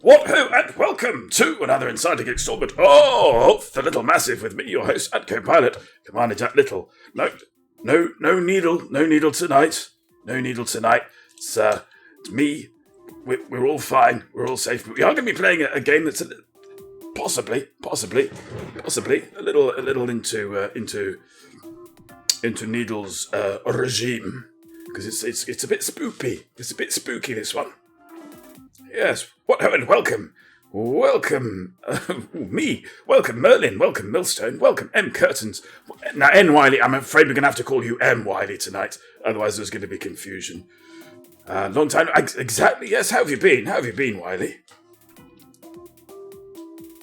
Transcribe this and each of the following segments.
What ho, and welcome to another exciting installment of The Little Massive with me, your host and co-pilot, Commander Jack Lyttle. No needle tonight. No needle tonight. It's me. We're all fine. We're all safe. But we are going to be playing a game that's possibly a little into Needle's regime, because it's a bit spoopy. It's a bit spooky, this one. Yes, what ho and welcome. Welcome, me. Welcome, Merlin. Welcome, Millstone. Welcome, M. Curtains. Now, N. Wiley, I'm afraid we're going to have to call you M. Wiley tonight. Otherwise, there's going to be confusion. Long time. Exactly, yes. How have you been? How have you been, Wiley?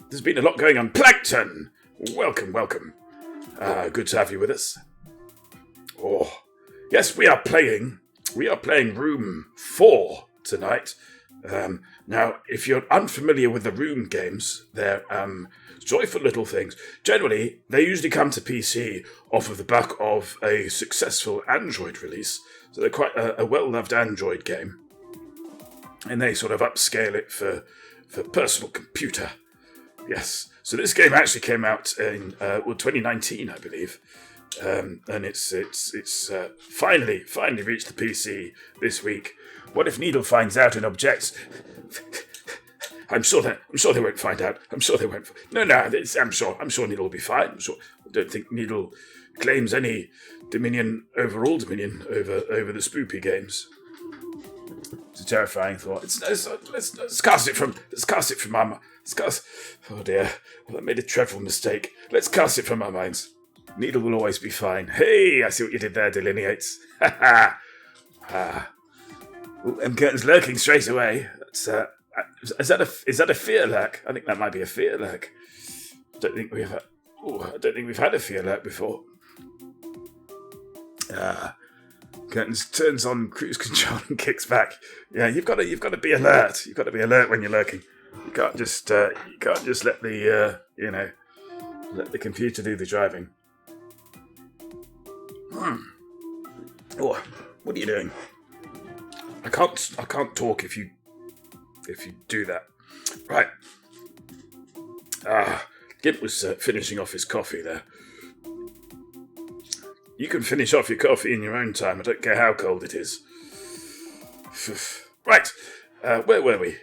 There's been a lot going on. Plankton! Welcome. Good to have you with us. Oh, yes, we are playing Room 4 tonight. Now, if you're unfamiliar with the Room games, they're joyful little things. Generally, they usually come to PC off of the back of a successful Android release, so they're quite a well-loved Android game. And they sort of upscale it for personal computer. Yes, so this game actually came out in 2019, I believe. And it's finally reached the PC this week. What if Needle finds out and objects? I'm sure they won't find out. I'm sure they won't. No. I'm sure Needle will be fine. I don't think Needle claims any overall dominion over the spoopy games. It's a terrifying thought. Let's cast it from our. Oh dear, well, I made a dreadful mistake. Let's cast it from our minds. Needle will always be fine. Hey, I see what you did there, Delineates. Ha ha. M. Curtain's lurking straight away. That's, is that a fear lurk? I think that might be a fear lurk. I don't think we've had a fear lurk before. Curtains turns on cruise control and kicks back. Yeah, you've got to be alert. You've got to be alert when you're lurking. You can't just let the computer do the driving. Oh, what are you doing? I can't talk if you do that. Right. Gimp was finishing off his coffee there. You can finish off your coffee in your own time. I don't care how cold it is. Right. Where were we?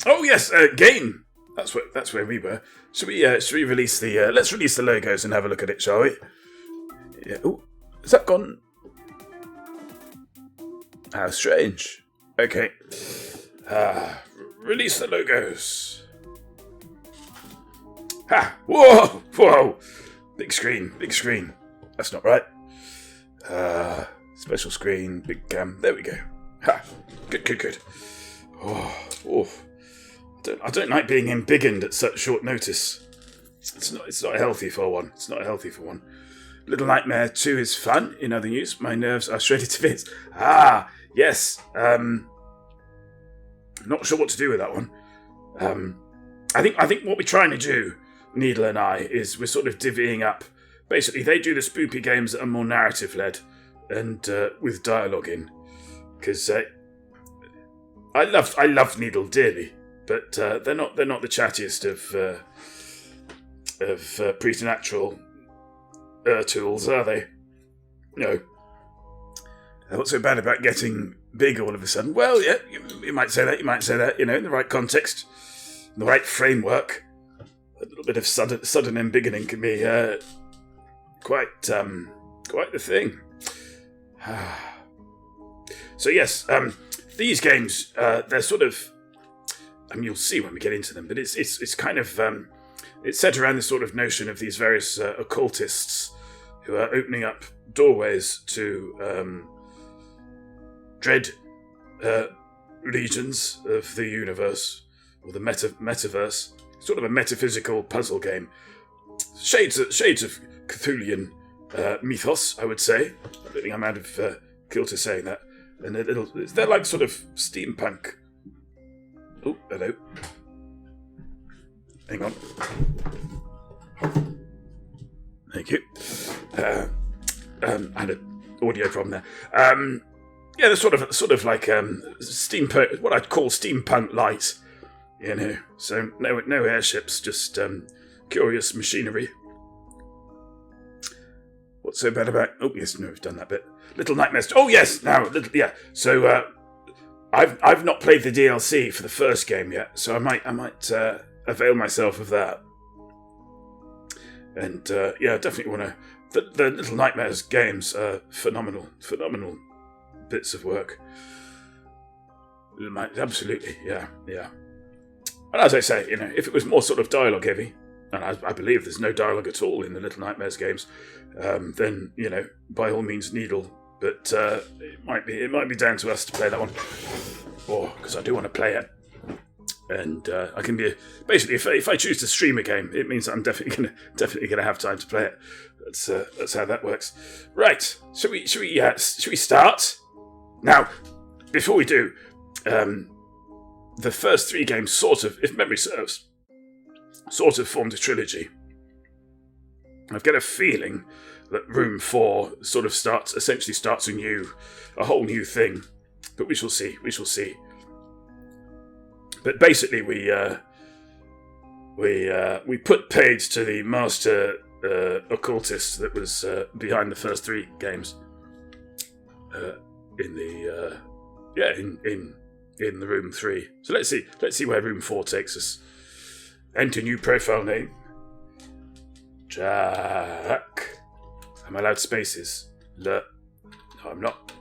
Oh yes, game. That's where we were. Should we release the? Let's release the logos and have a look at it, shall we? Yeah. Oh, has that gone? How strange. Okay. Release the logos. Ha! Whoa! Big screen. That's not right. Special screen, big cam. There we go. Ha! Good. Oh. I don't like being embiggened at such short notice. It's not healthy for one. Little Nightmare 2 is fun. In other news, my nerves are shredded to bits. Yes. Not sure what to do with that one. I think what we're trying to do, Needle and I, is we're sort of divvying up. Basically, they do the spoopy games that are more narrative-led and with dialogue in. Because I love Needle dearly, but they're not the chattiest of preternatural tools, are they? No. What's so bad about getting big all of a sudden? Well, yeah, you might say that, in the right context, in the right framework. A little bit of sudden embiggening can be quite the thing. So yes, these games, they're sort of, you'll see when we get into them, but it's kind of, it's set around this sort of notion of these various occultists who are opening up doorways to dread regions of the universe, or the metaverse. Sort of a metaphysical puzzle game. Shades of Cthulhian mythos, I would say. I don't think I'm out of kilter saying that. And they're like sort of steampunk. Oh, hello. Hang on. Thank you. I had an audio problem there. Yeah, they're sort of like steampunk, what I'd call steampunk light, you know. So no airships, just curious machinery. What's so bad about? Oh yes, no, we've done that bit. Little Nightmares. Oh yes, now yeah. So I've not played the DLC for the first game yet, so I might avail myself of that. And yeah, definitely want to. The Little Nightmares games are phenomenal bits of work. Absolutely, yeah. And as I say, you know, if it was more sort of dialogue heavy, and I believe there's no dialogue at all in the Little Nightmares games, then, you know, by all means, needle. But it might be down to us to play that one, because I do want to play it. And I can be basically, if I choose to stream a game, it means I'm definitely gonna have time to play it. That's how that works. Right? Should we start now? Before we do, the first 3 games sort of, if memory serves, sort of formed a trilogy. I've got a feeling that Room 4 sort of essentially starts a whole new thing, but we shall see. But basically, we put paid to the master occultist that was behind the first 3 games in the Room 3. So let's see where Room 4 takes us. Enter new profile name. Jack. Am I allowed spaces? No, I'm not.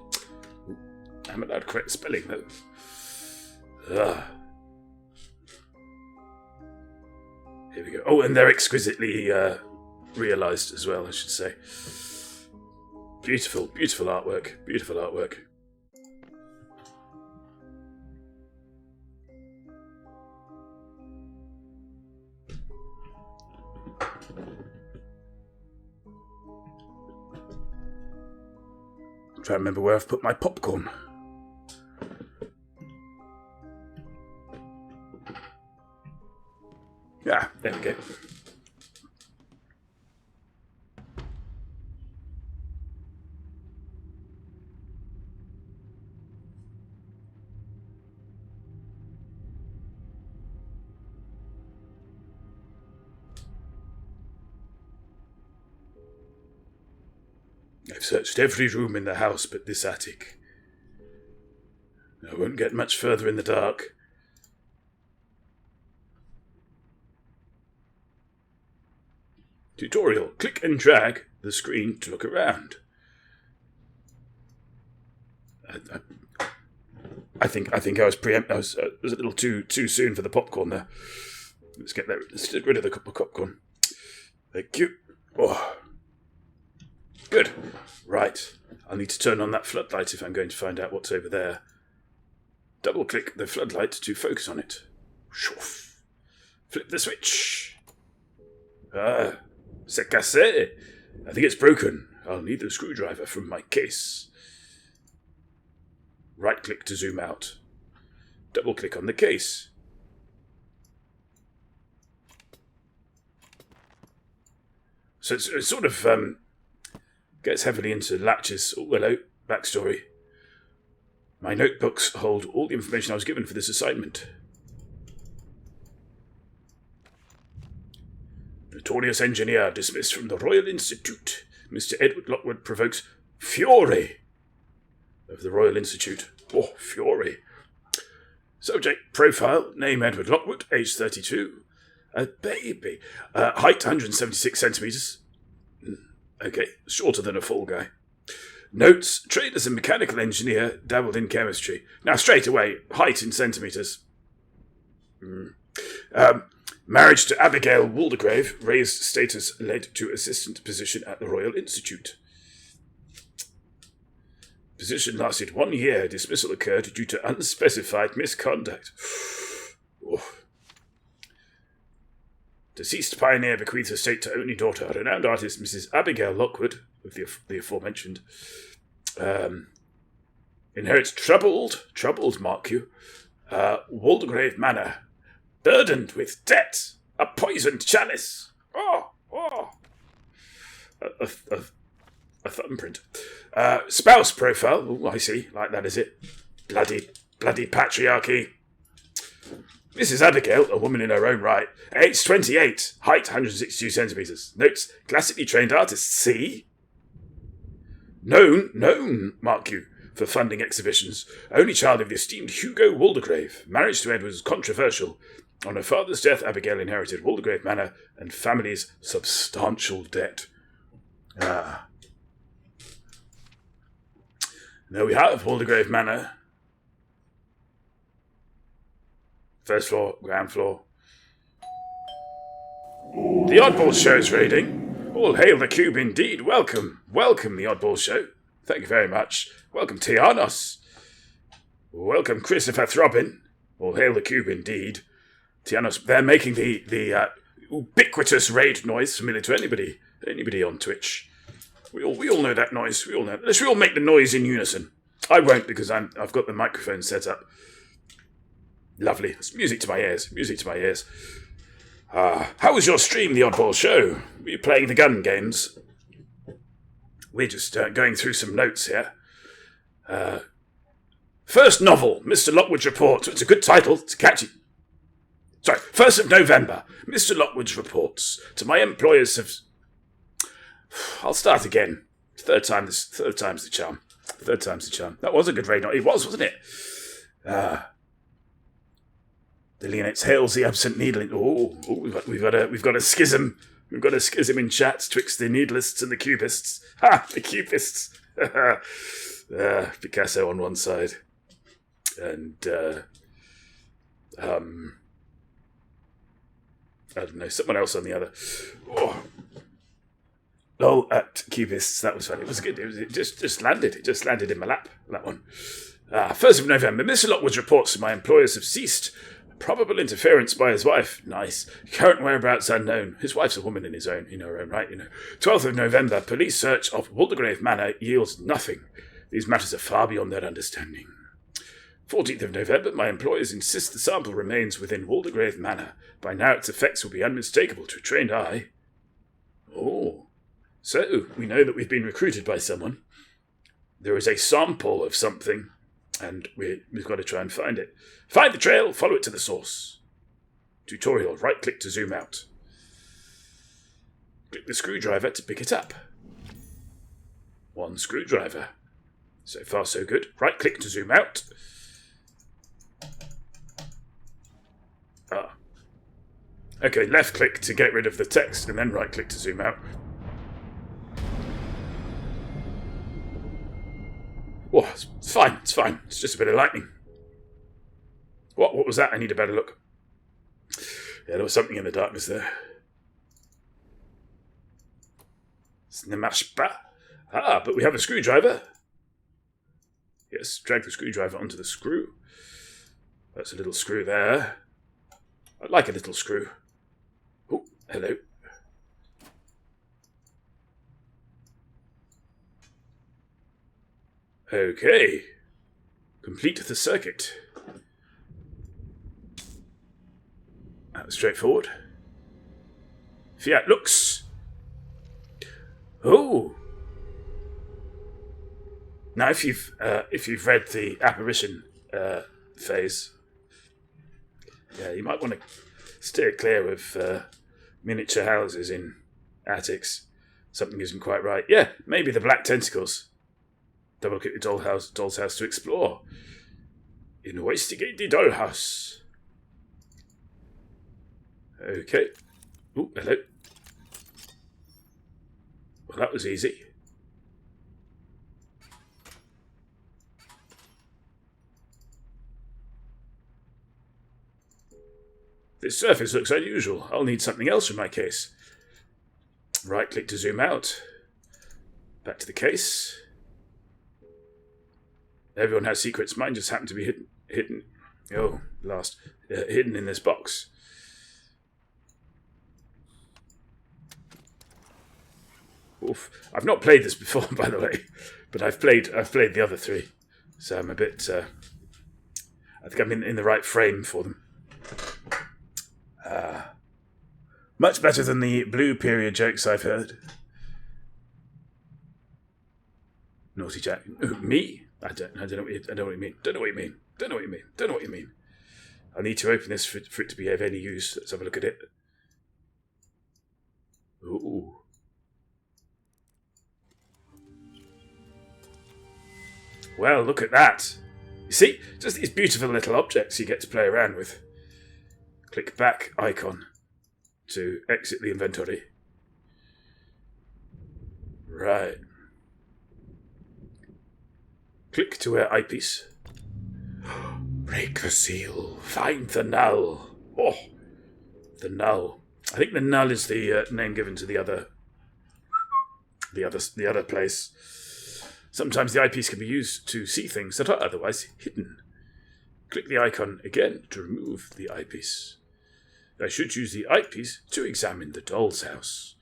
I'm allowed correct spelling though. Here we go. Oh, and they're exquisitely realised as well, I should say. Beautiful artwork. I'm trying to remember where I've put my popcorn. Yeah, there we go. I've searched every room in the house but this attic. I won't get much further in the dark. Tutorial. Click and drag the screen to look around. I think I was I was a little too soon for the popcorn there. Let's get rid of the popcorn. Thank you. Oh. Good. Right. I'll need to turn on that floodlight if I'm going to find out what's over there. Double-click the floodlight to focus on it. Flip the switch. C'est cassé. I think it's broken. I'll need the screwdriver from my case. Right-click to zoom out. Double-click on the case. So it's sort of gets heavily into latches. Oh, hello. Backstory. My notebooks hold all the information I was given for this assignment. Notorious engineer dismissed from the Royal Institute. Mr. Edward Lockwood provokes fury of the Royal Institute. Oh, fury. Subject profile, name Edward Lockwood, age 32. A baby. Height 176 centimetres. Okay, shorter than a full guy. Notes, trained as a mechanical engineer, dabbled in chemistry. Now, straight away, height in centimetres. Marriage to Abigail Waldegrave, raised status led to assistant position at the Royal Institute. Position lasted 1 year. Dismissal occurred due to unspecified misconduct. Deceased pioneer bequeaths estate to only daughter, renowned artist Mrs. Abigail Lockwood, of the aforementioned, inherits troubled, mark you, Waldegrave Manor, burdened with debt, a poisoned chalice. A thumbprint. Spouse profile. Oh, I see. Like that, is it? Bloody patriarchy. Mrs. Abigail, a woman in her own right, age 28, height 162 centimetres. Notes, classically trained artist, C. Known, mark you, for funding exhibitions. Only child of the esteemed Hugo Waldegrave. Marriage to Edward was controversial. On her father's death, Abigail inherited Waldegrave Manor and family's substantial debt. There we have Waldegrave Manor. First floor, ground floor. The Oddball Show's raiding. All hail the cube indeed. Welcome, the Oddball Show. Thank you very much. Welcome, Tianos. Welcome, Christopher Throbbin. All hail the cube indeed. Tianos, they're making the ubiquitous raid noise familiar to anybody on Twitch. We all know that noise. We all know. Let's all make the noise in unison. I won't because I've got the microphone set up. Lovely. It's music to my ears. How was your stream, The Oddball Show? Were you playing the gun games? We're just going through some notes here. First novel, Mr. Lockwood's Report. It's a good title. It's catchy. Sorry, 1st of November. Mr. Lockwood's Reports. To my employers have... I'll start again. Third time's the charm. That was a good raid. It was, wasn't it? The Leonites hails the absent needling. Oh, we've got a schism. We've got a schism in chat twixt the needlists and the cubists. Ha! The cubists. Picasso on one side, and I don't know, someone else on the other. Oh. Lol at cubists. That was funny. It was good. It just landed. It just landed in my lap. That one. 1st of November. Mr. Lockwood's reports that my employers have ceased. Probable interference by his wife. Nice. Current whereabouts unknown. His wife's a woman in her own right, 12th of November. Police search of Waldegrave Manor yields nothing. These matters are far beyond their understanding. 14th of November. My employers insist the sample remains within Waldegrave Manor. By now its effects will be unmistakable to a trained eye. Oh. So, we know that we've been recruited by someone. There is a sample of something. And we've got to try and find it. Find the trail, follow it to the source. Tutorial, right-click to zoom out. Click the screwdriver to pick it up. One screwdriver. So far, so good. Right-click to zoom out. Okay, left-click to get rid of the text, and then right-click to zoom out. Oh, it's fine. It's just a bit of lightning. What was that? I need a better look. Yeah, there was something in the darkness there. Ce ne marche pas. But we have a screwdriver. Yes, drag the screwdriver onto the screw. That's a little screw there. I like a little screw. Oh, hello. Okay. Complete the circuit. That was straightforward. Fiat looks. Oh. Now, if you've read the apparition phase, yeah, you might want to steer clear of miniature houses in attics. Something isn't quite right. Yeah, maybe the black tentacles. Double click the doll's house to explore. Investigate the dollhouse. Okay. Ooh, hello. Well, that was easy. This surface looks unusual. I'll need something else in my case. Right-click to zoom out. Back to the case. Everyone has secrets. Mine just happened to be hidden. Oh, hidden in this box. Oof. I've not played this before, by the way, but I've played the other three, so I'm a bit. I think I'm in the right frame for them. Much better than the blue period jokes I've heard. Naughty Jack. Me? I don't know what you mean. Don't know what you mean. Don't know what you mean. Don't know what you mean. I need to open this for it to be of any use. Let's have a look at it. Ooh. Well, look at that. You see, just these beautiful little objects you get to play around with. Click back icon to exit the inventory. Right. Click to wear eyepiece. Break the seal. Find the null. Oh, the null. I think the null is the name given to the other place. Sometimes the eyepiece can be used to see things that are otherwise hidden. Click the icon again to remove the eyepiece. I should use the eyepiece to examine the doll's house.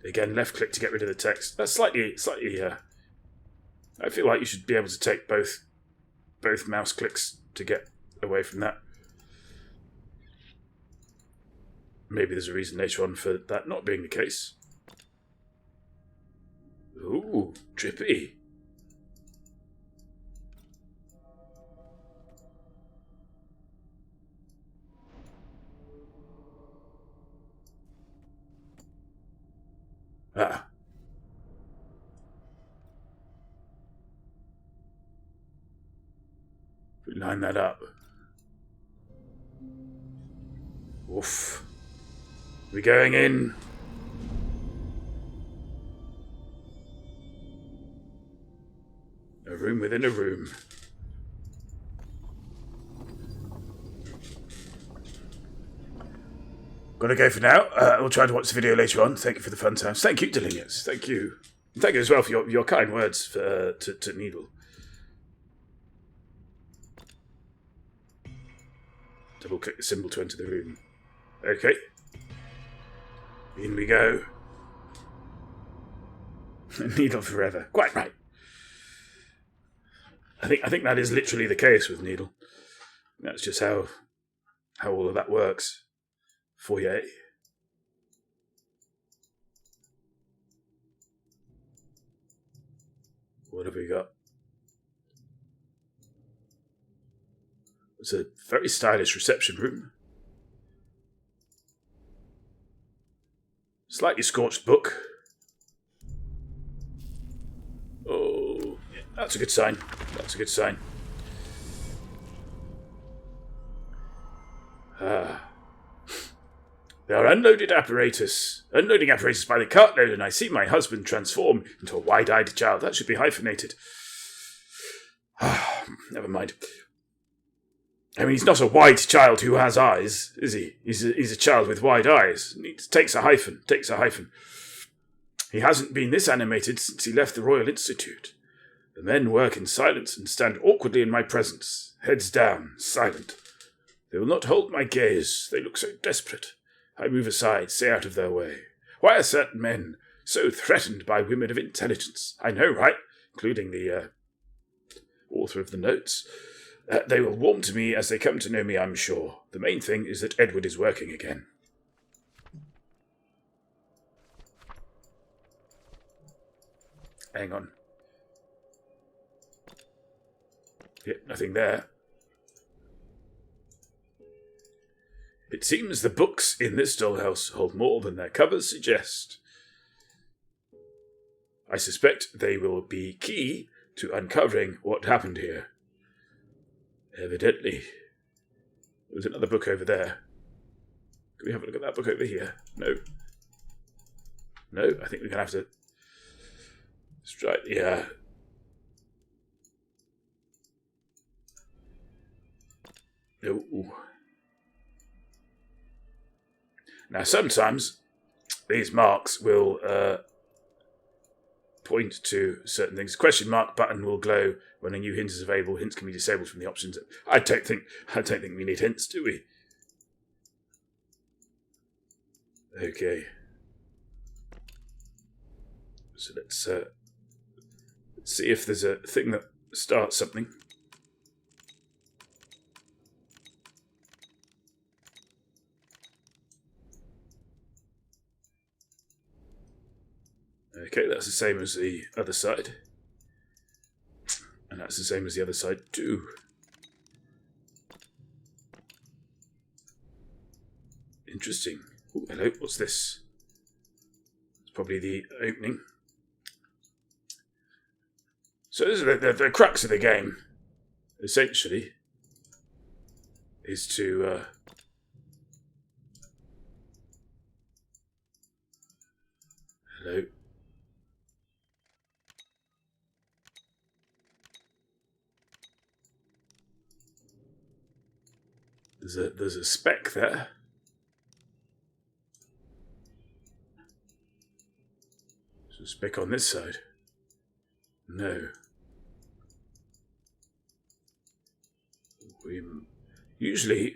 Again, left click to get rid of the text. That's slightly. I feel like you should be able to take both mouse clicks to get away from that. Maybe there's a reason later on for that not being the case. Ooh, trippy. Ah. We line that up. Oof. We're going in. A room within a room. Gotta go for now. We'll try to watch the video later on. Thank you for the fun times. Thank you, Delinius. Thank you. Thank you as well for your kind words to Needle. Double click the symbol to enter the room. Okay. In we go. Needle forever. Quite right. I think that is literally the case with Needle. That's just how all of that works. Foyer. What have we got? It's a very stylish reception room. Slightly scorched book. Oh, yeah, that's a good sign. That's a good sign. There are unloading apparatus by the cartload, and I see my husband transform into a wide-eyed child. That should be hyphenated. Never mind. I mean, he's not a white child who has eyes, is he? He's a child with wide eyes. He takes a hyphen. He hasn't been this animated since he left the Royal Institute. The men work in silence and stand awkwardly in my presence, heads down, silent. They will not hold my gaze. They look so desperate. I move aside, stay out of their way. Why are certain men so threatened by women of intelligence? I know, right? Including the author of the notes. They will warm to me as they come to know me, I'm sure. The main thing is that Edward is working again. Hang on. Yep, nothing there. It seems the books in this dollhouse hold more than their covers suggest. I suspect they will be key to uncovering what happened here. Evidently. There's another book over there. Can we have a look at that book over here? No. No, I think we're going to have to strike the... No. Now, sometimes these marks will point to certain things. Question mark button will glow when a new hint is available. Hints can be disabled from the options. I don't think we need hints, do we? Okay. So let's see if there's a thing that starts something. Okay, that's the same as the other side. And that's the same as the other side too. Interesting. Oh, hello, what's this? It's probably the opening. So this is the crux of the game, essentially, is to... hello. There's a speck there. There's a speck on this side. No. Usually...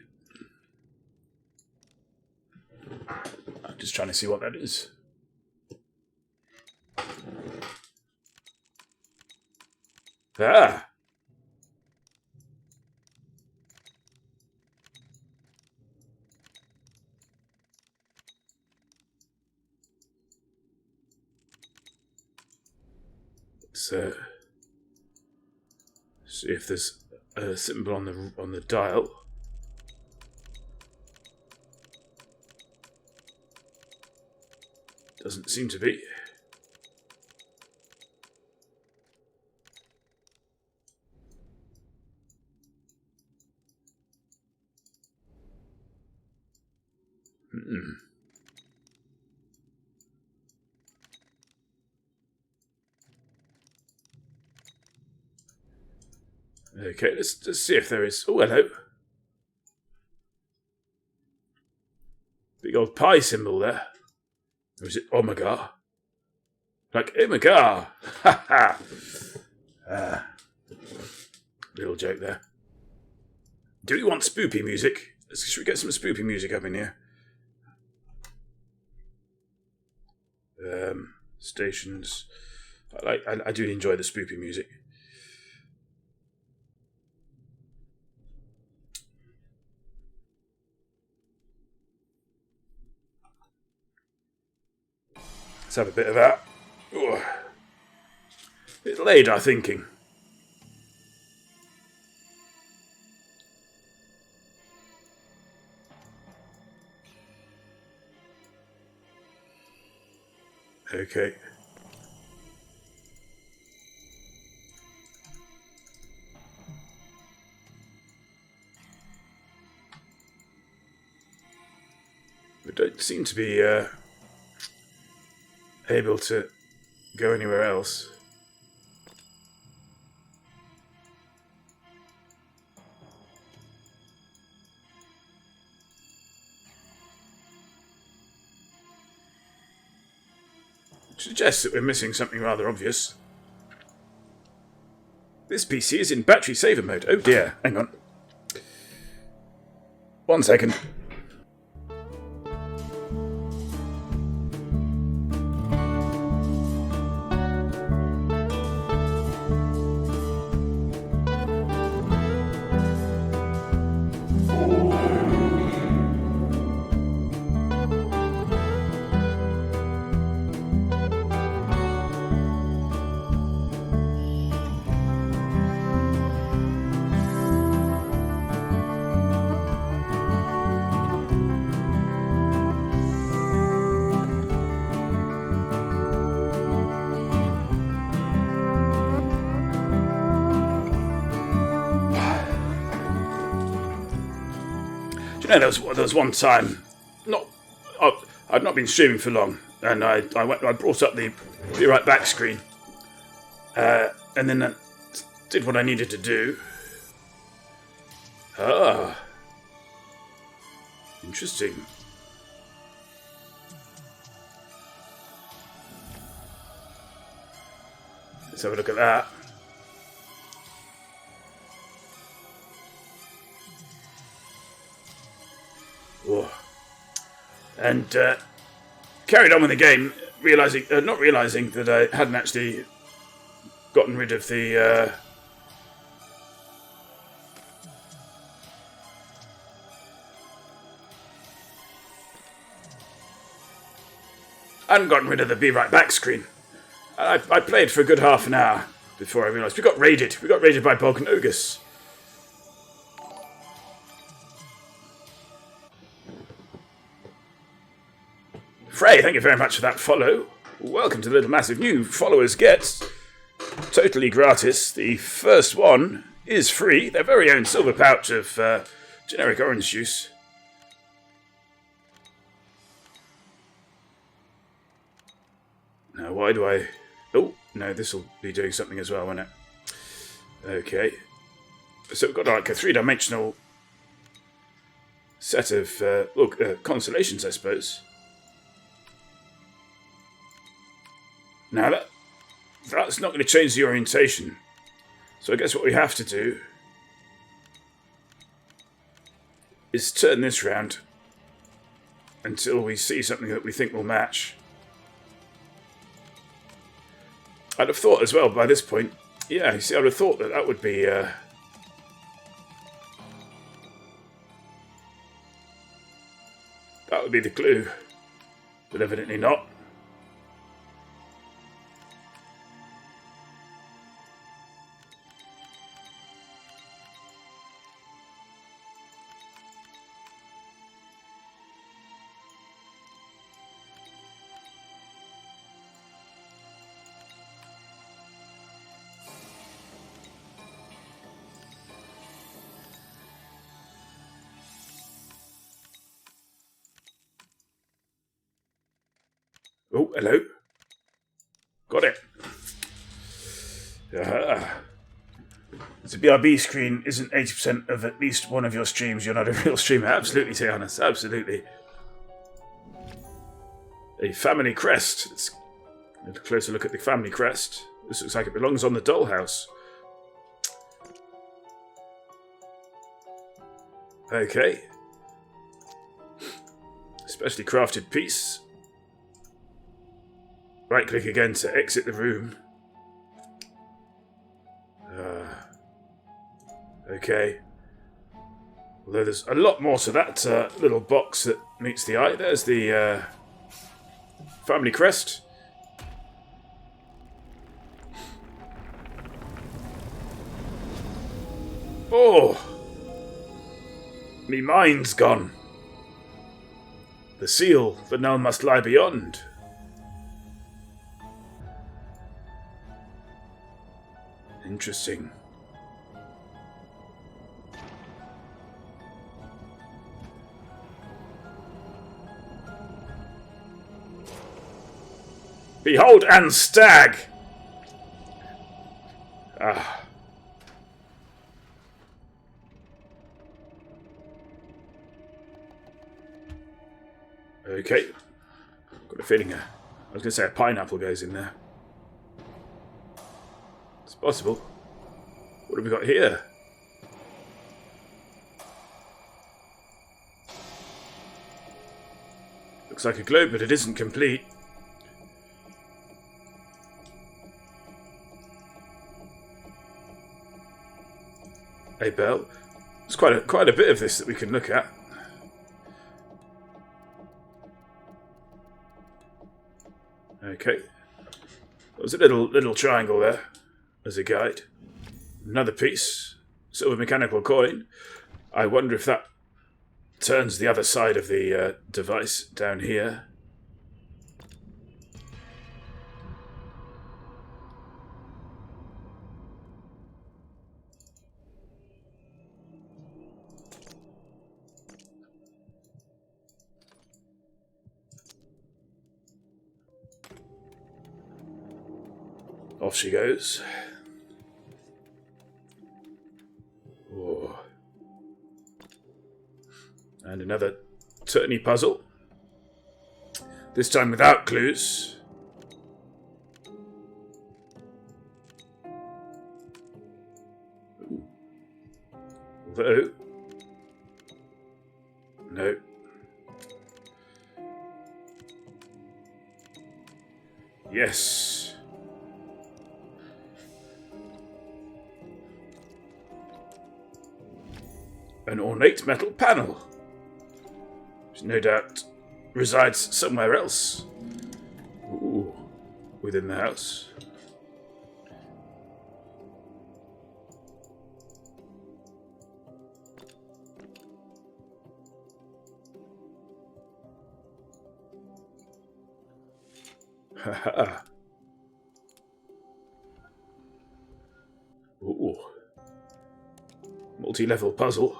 I'm just trying to see what that is. Ah! Let's see if there's a symbol on the dial. Doesn't seem to be. Okay, let's see if there is... Oh, hello. Big old pie symbol there. Or is it Omega? Like Omega! Ha ha! Little joke there. Do we want spoopy music? Should we get some spoopy music up in here? Stations. I do enjoy the spoopy music. Let's have a bit of that. Ooh. It's late, I'm thinking. Okay. We don't seem to be able to go anywhere else. Which suggests that we're missing something rather obvious. This PC is in battery saver mode. Oh dear, hang on. 1 second. Yeah, there was one time, I'd not been streaming for long, and I brought up the Be Right Back screen, and then I did what I needed to do. Ah, interesting. Let's have a look at that. Oh. And carried on with the game, not realizing that I hadn't actually gotten rid of the Be Right Back screen. I played for a good half an hour before I realised we got raided. We got raided by Bognogus. Frey, thank you very much for that follow. Welcome to the Little Massive. New followers get totally gratis. The first one is free. Their very own silver pouch of generic orange juice. Now, why do I... Oh, no, this will be doing something as well, won't it? Okay. So we've got like a three-dimensional set of constellations, I suppose. Now, that's not going to change the orientation. So I guess what we have to do is turn this round until we see something that we think will match. I'd have thought as well by this point, yeah, you see, I'd have thought that that would be the clue, but evidently not. Oh, hello. Got it. The BRB screen isn't 80% of at least one of your streams. You're not a real streamer. Absolutely, Tianas. Absolutely. A family crest. Let's get a closer look at the family crest. This looks like it belongs on the dollhouse. Okay. Specially crafted piece. Right-click again to exit the room. Okay. Although there's a lot more to that little box that meets the eye. There's the family crest. Oh! Me mind's gone. The seal, the knell must lie beyond. Interesting. Behold and stag! Ah. Okay. Got a feeling I was going to say a pineapple goes in there. It's possible. What have we got here? Looks like a globe, but it isn't complete. A bell. There's quite a bit of this that we can look at. Okay. There's a little triangle there as a guide. Another piece. Silver mechanical coin. I wonder if that turns the other side of the device down here. Off she goes. Oh. And another turny puzzle. This time without clues. Ooh. Although... No. Yes. An ornate metal panel, which no doubt resides somewhere else. Ooh. within the house. Haha. Ooh. Multi-level puzzle.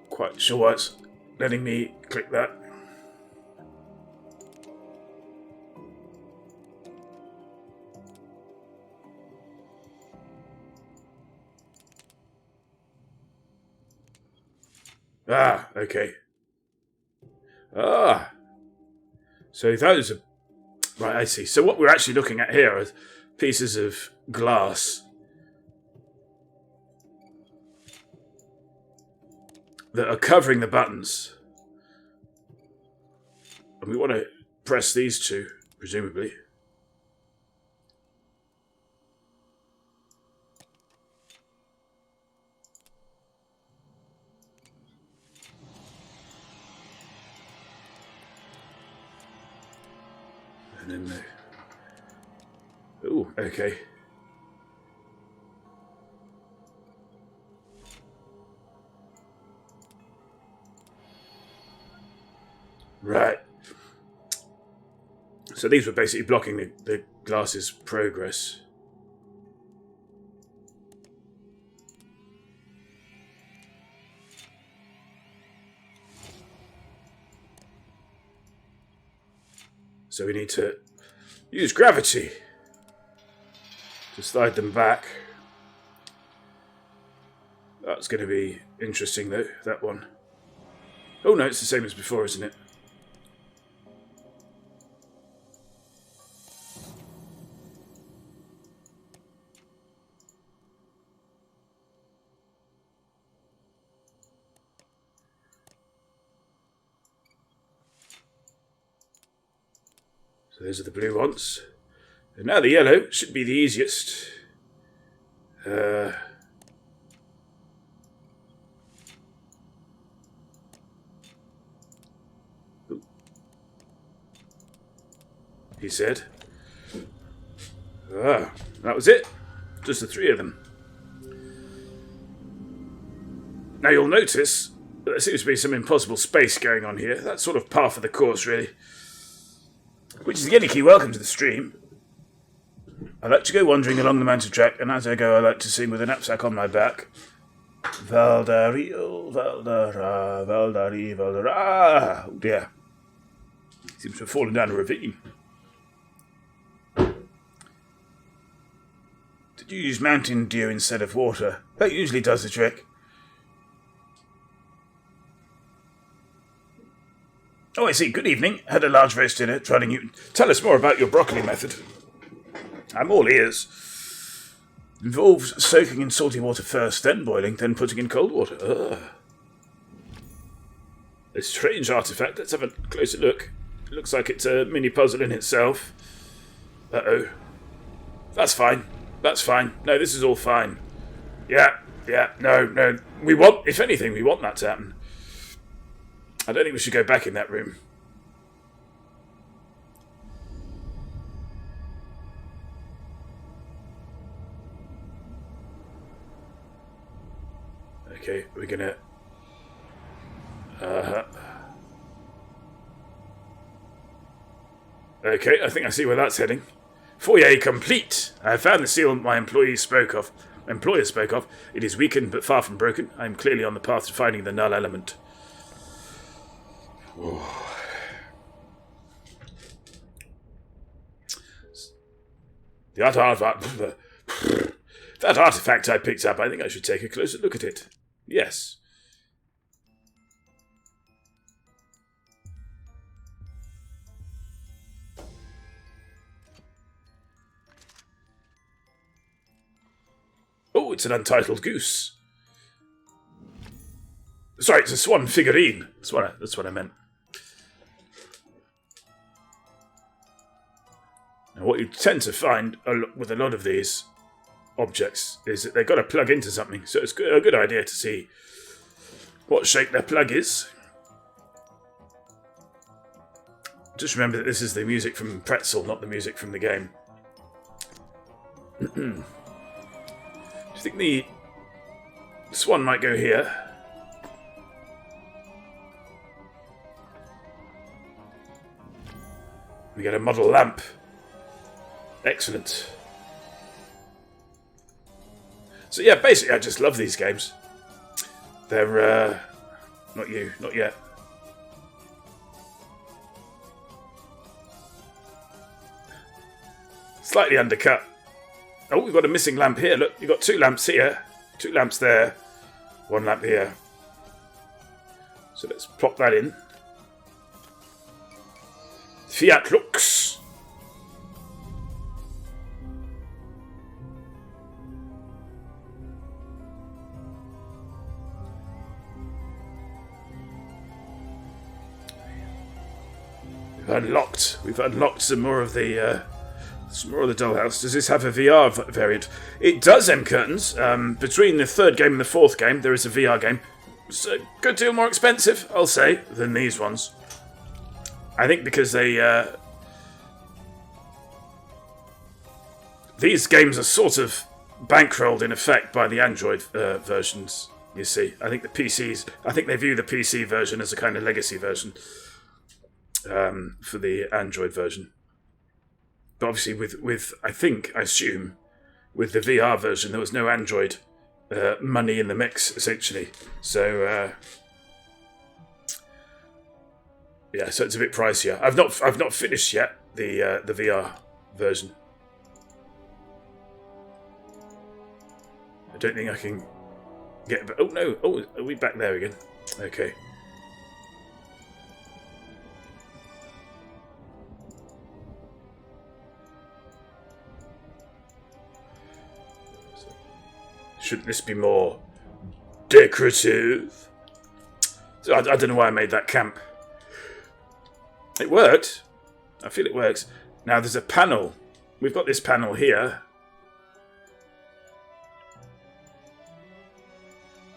Quite sure why it's letting me click that. Ah, okay. Ah. So those are... Right, I see. So what we're actually looking at here are pieces of glass that are covering the buttons. And we want to press these two, presumably. And then the... Ooh, okay. Right. So these were basically blocking the glass's progress. So we need to use gravity to slide them back. That's going to be interesting, though, that one. Oh, no, it's the same as before, isn't it? So those are the blue ones. And now the yellow should be the easiest. He said. Ah, that was it. Just the three of them. Now you'll notice there seems to be some impossible space going on here. That's sort of par for the course, really. Which is the Yeniki. Welcome to the stream. I like to go wandering along the mountain track, and as I go I like to sing with a knapsack on my back. Valdario, Valdara, Valdari, Valdara. Oh dear. Seems to have fallen down a ravine. Did you use Mountain Dew instead of water? That usually does the trick. Oh, I see. Good evening. Had a large roast dinner. Trying you. Tell us more about your broccoli method. I'm all ears. Involves soaking in salty water first, then boiling, then putting in cold water. Ugh. A strange artifact. Let's have a closer look. It looks like it's a mini puzzle in itself. Uh-oh. That's fine. That's fine. No, this is all fine. Yeah, no. We want, if anything, we want that to happen. I don't think we should go back in that room. Okay, we're gonna... Okay, I think I see where that's heading. Foyer complete! I have found the seal my employer spoke of. It is weakened but far from broken. I am clearly on the path to finding the null element. Oh. That artifact I picked up, I think I should take a closer look at it. Yes. Oh, it's an untitled goose. Sorry, it's a swan figurine. That's what I meant. Now, what you tend to find with a lot of these objects is that they've got to plug into something. So it's a good idea to see what shape their plug is. Just remember that this is the music from Pretzel, not the music from the game. Do you think the swan might go here? We get a model lamp. Excellent. So yeah, basically I just love these games. They're, not you, not yet. Slightly undercut. Oh, we've got a missing lamp here. Look, you've got 2 lamps here. 2 lamps there. 1 lamp here. So let's plop that in. Fiat Lux. We've unlocked some more of the dollhouse. Does this have a VR variant? It does, M. Curtains. Between the 3rd game and the 4th game, there is a VR game. It's a good deal more expensive, I'll say, than these ones. I think because these games are sort of bankrolled in effect by the Android versions, you see. I think they view the PC version as a kind of legacy version for the Android version. But obviously I assume, with the VR version, there was no Android money in the mix, essentially. So, yeah, so it's a bit pricier. I've not finished yet the VR version. I don't think I can get... Oh, no. Oh, are we back there again? Okay. Shouldn't this be more decorative? I don't know why I made that camp. It worked. I feel it works. Now there's a panel. We've got this panel here,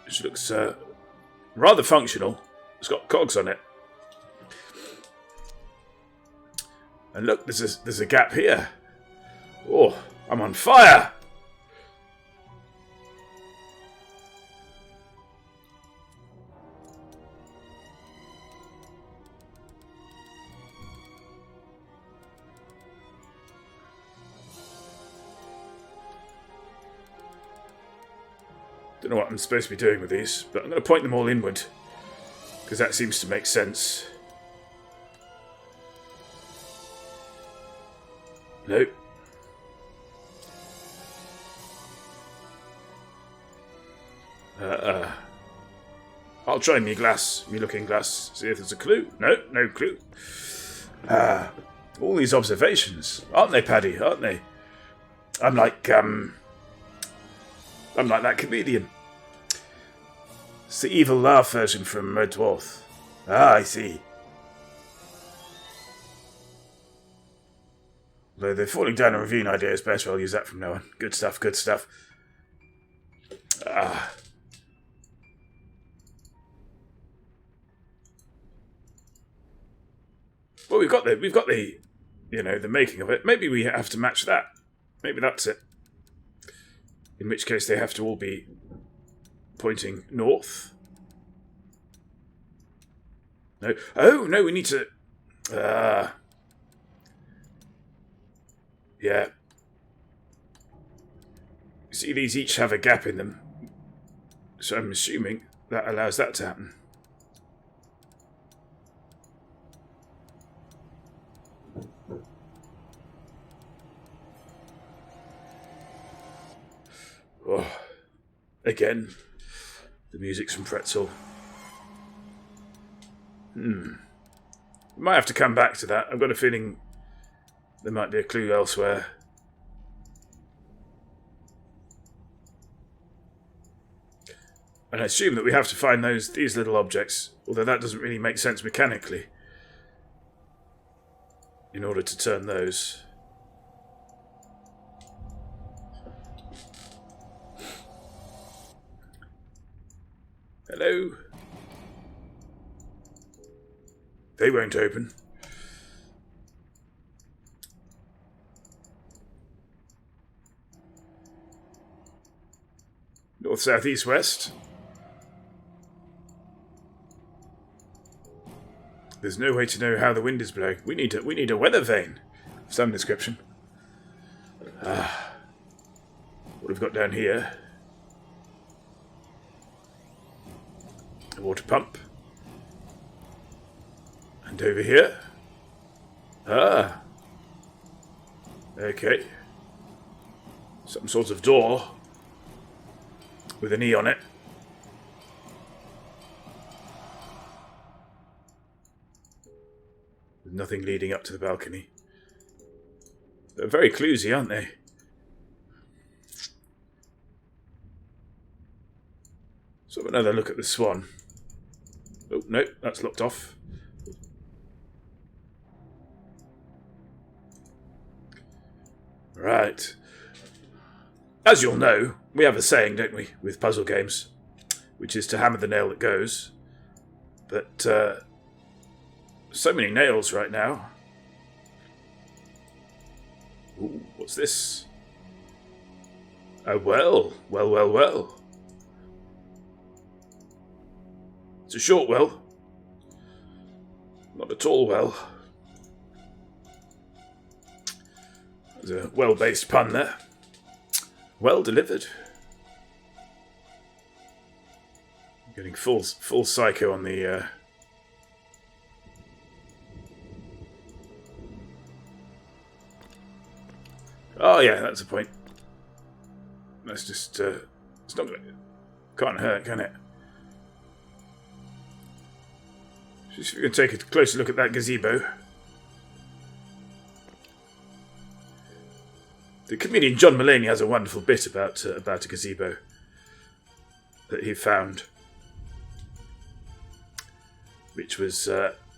which looks rather functional. It's got cogs on it. And look, there's a gap here. Oh, I'm on fire! Don't know what I'm supposed to be doing with these, but I'm going to point them all inward, because that seems to make sense. Nope. I'll try me looking glass, see if there's a clue. No clue. All these observations, aren't they, Paddy? Aren't they? I'm like that comedian. It's the evil laugh version from Red Dwarf. Ah, I see. Though the falling down and ravine idea is better, I'll use that from now on. Good stuff, good stuff. Ah. Well, we've got the, the making of it. Maybe we have to match that. Maybe that's it. In which case they have to all be pointing north. No. Oh, no, we need to... yeah. See, these each have a gap in them. So I'm assuming that allows that to happen. Oh, again, the music's from Pretzel. We might have to come back to that. I've got a feeling there might be a clue elsewhere. And I assume that we have to find these little objects, although that doesn't really make sense mechanically, in order to turn those. Hello? They won't open. North, south, east, west. There's no way to know how the wind is blowing. We need a weather vane of some description. What we've got down here. A water pump. And over here. Ah. Okay. Some sort of door. With an E on it. With nothing leading up to the balcony. They're very cluesy, aren't they? Let's have another look at the swan. Oh, no, that's locked off. Right. As you'll know, we have a saying, don't we, with puzzle games, which is to hammer the nail that goes. But, so many nails right now. Ooh, what's this? A well. Well. It's a short well. Not a tall well. There's a well-based pun there. Well delivered. I'm getting full psycho on the... Oh yeah, that's the point. Let's just... it's not gonna... Can't hurt, can it? Just going to take a closer look at that gazebo. The comedian John Mulaney has a wonderful bit about a gazebo that he found, which was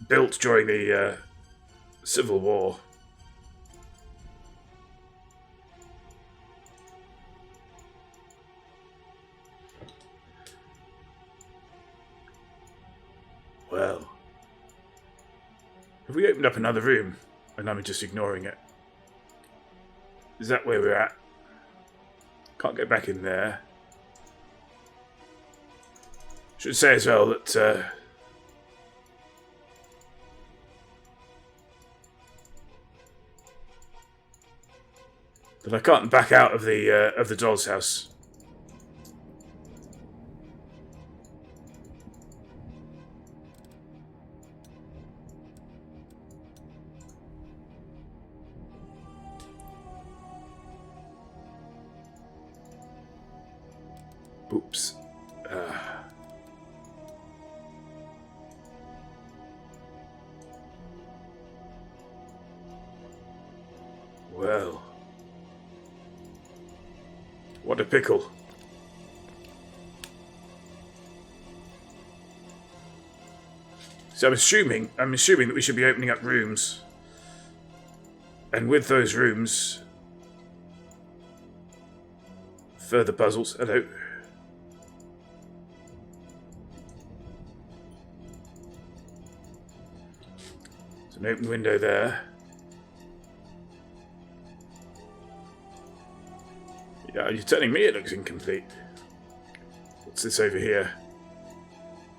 built during the Civil War. Well, have we opened up another room and I'm just ignoring it? Is that where we're at? Can't get back in there. Should say as well that that I can't back out of the doll's house. Oops. Well. What a pickle. So I'm assuming that we should be opening up rooms. And with those rooms, further puzzles. Hello. An open window there. Yeah, you're telling me it looks incomplete. What's this over here?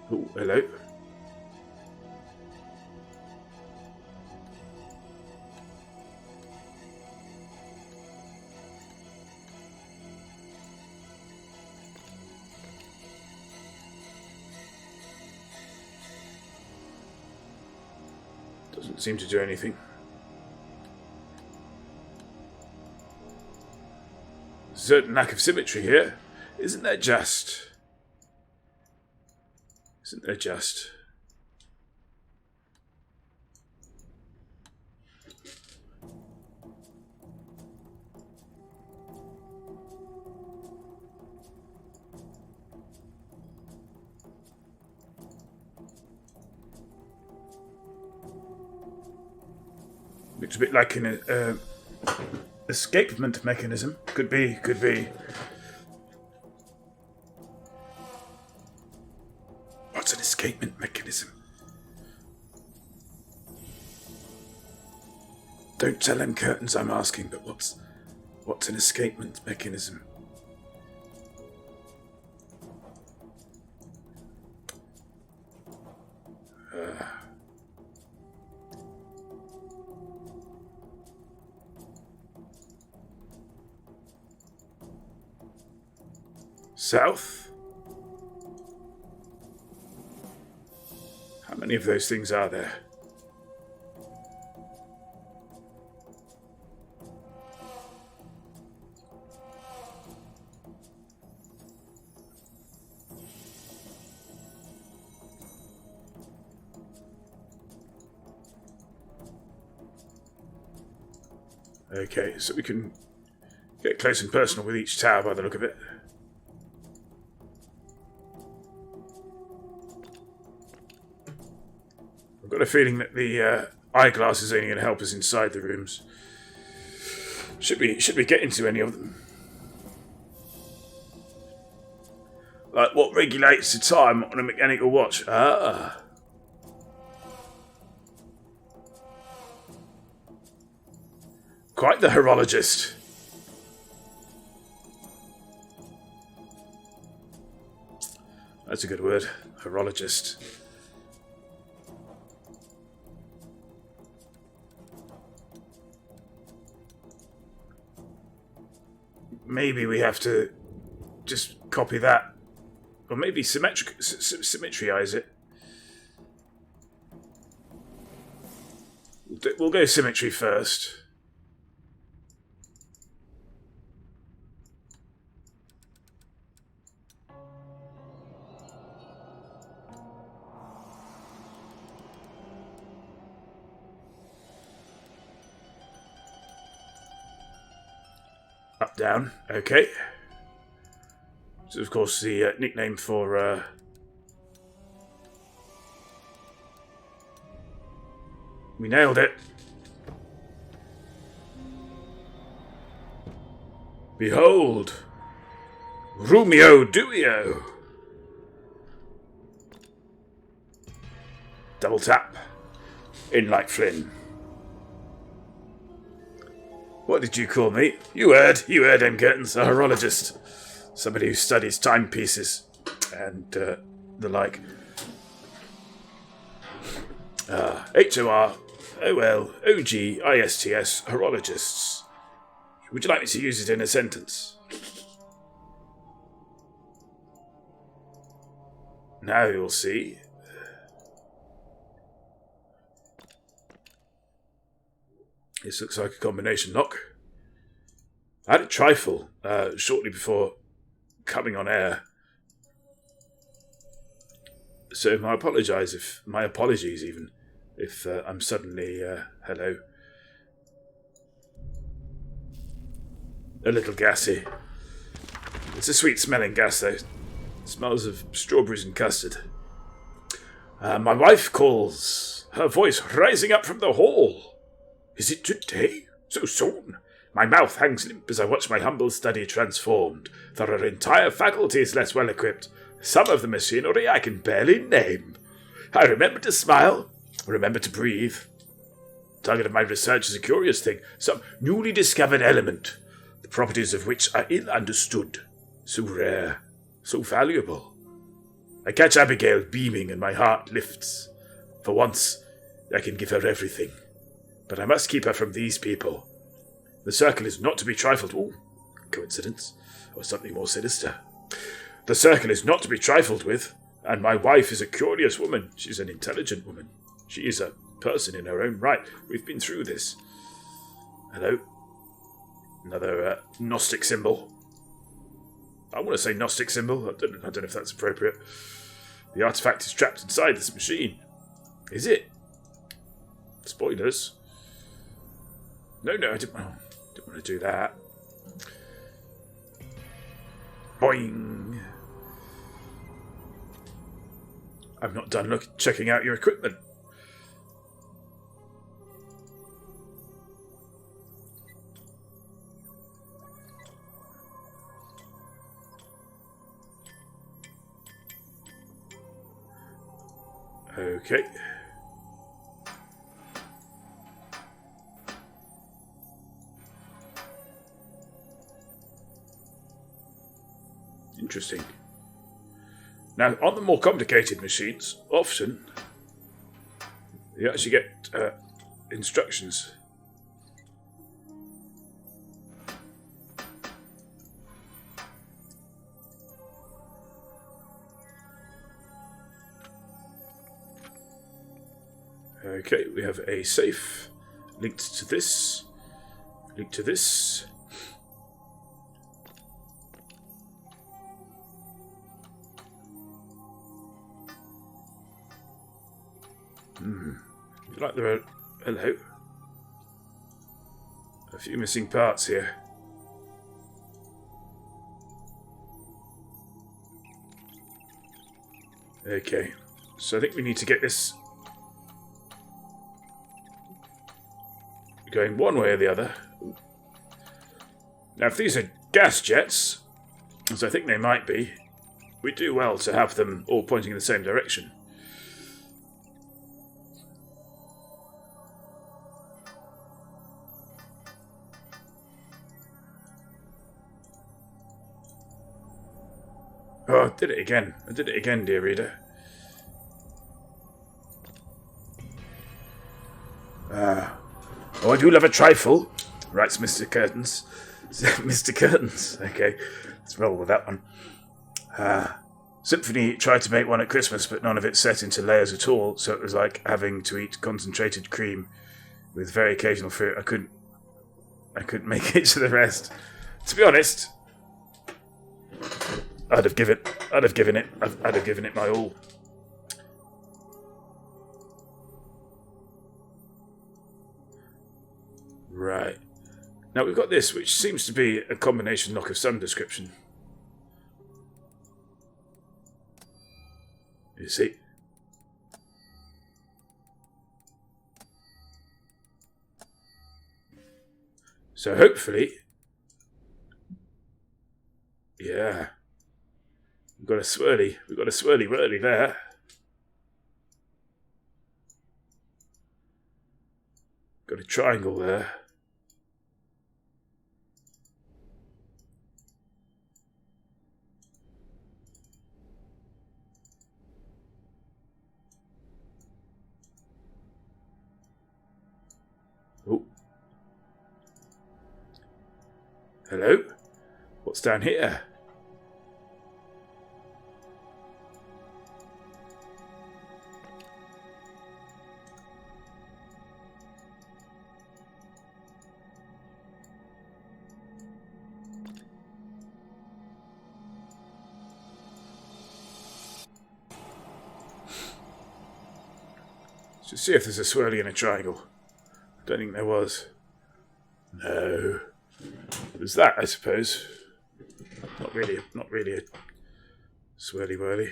Oh, hello. Doesn't seem to do anything. Certain lack of symmetry here. Isn't there just? Isn't there just? Looks a bit like an escapement mechanism. Could be. What's an escapement mechanism? Don't tell them curtains I'm asking, but what's an escapement mechanism? South? How many of those things are there? Okay, so we can get close and personal with each tower by the look of it. I've got a feeling that the eyeglass is only going to help us inside the rooms. Should we get into any of them? Like, what regulates the time on a mechanical watch? Ah. Quite the horologist. That's a good word. Horologist. Maybe we have to just copy that. Or maybe symmetryize it. We'll go symmetry first. Up, down. Okay. So, of course, the nickname for... We nailed it. Behold! Romeo Duio! Double tap. In like Flynn. What did you call me? You heard M. Curtains, a horologist. Somebody who studies timepieces and the like. HOROLOGISTS, horologists. Would you like me to use it in a sentence? Now you'll see. This looks like a combination lock. I had a trifle shortly before coming on air. So my apologies if I'm suddenly, hello, a little gassy. It's a sweet smelling gas though. It smells of strawberries and custard. My wife calls, her voice rising up from the hall. Is it today? So soon? My mouth hangs limp as I watch my humble study transformed. There are entire faculties less well equipped. Some of the machinery I can barely name. I remember to smile, remember to breathe. The target of my research is a curious thing, some newly discovered element, the properties of which are ill understood. So rare, so valuable. I catch Abigail beaming and my heart lifts. For once, I can give her everything. But I must keep her from these people. The circle is not to be trifled. Ooh, coincidence, or something more sinister. The circle is not to be trifled with, and my wife is a curious woman. She's an intelligent woman. She is a person in her own right. We've been through this. Hello. Another Gnostic symbol. I want to say Gnostic symbol. I don't know if that's appropriate. The artifact is trapped inside this machine. Is it? Spoilers. No, I didn't want to do that. Boing. I've not done checking out your equipment. Okay. Interesting. Now, on the more complicated machines, often you actually get instructions. Okay, we have a safe linked to this. Linked to this. Like there are... Hello. A few missing parts here. Okay. So I think we need to get this going one way or the other. Now, if these are gas jets, as I think they might be, we do well to have them all pointing in the same direction. Oh, I did it again. I did it again, dear reader. Oh, I do love a trifle, writes Mr. Curtains. Mr. Curtains. Okay, let's roll with that one. Symphony tried to make one at Christmas, but none of it set into layers at all, so it was like having to eat concentrated cream with very occasional fruit. I couldn't make it to the rest. To be honest, I'd have given it my all. Right. Now we've got this, which seems to be a combination lock of some description. You see? So hopefully... Yeah. We've got a swirly whirly there. Got a triangle there. Oh. Hello? What's down here? Let's see if there's a swirly in a triangle. I don't think there was. No. There's that, I suppose. Not really a swirly whirly.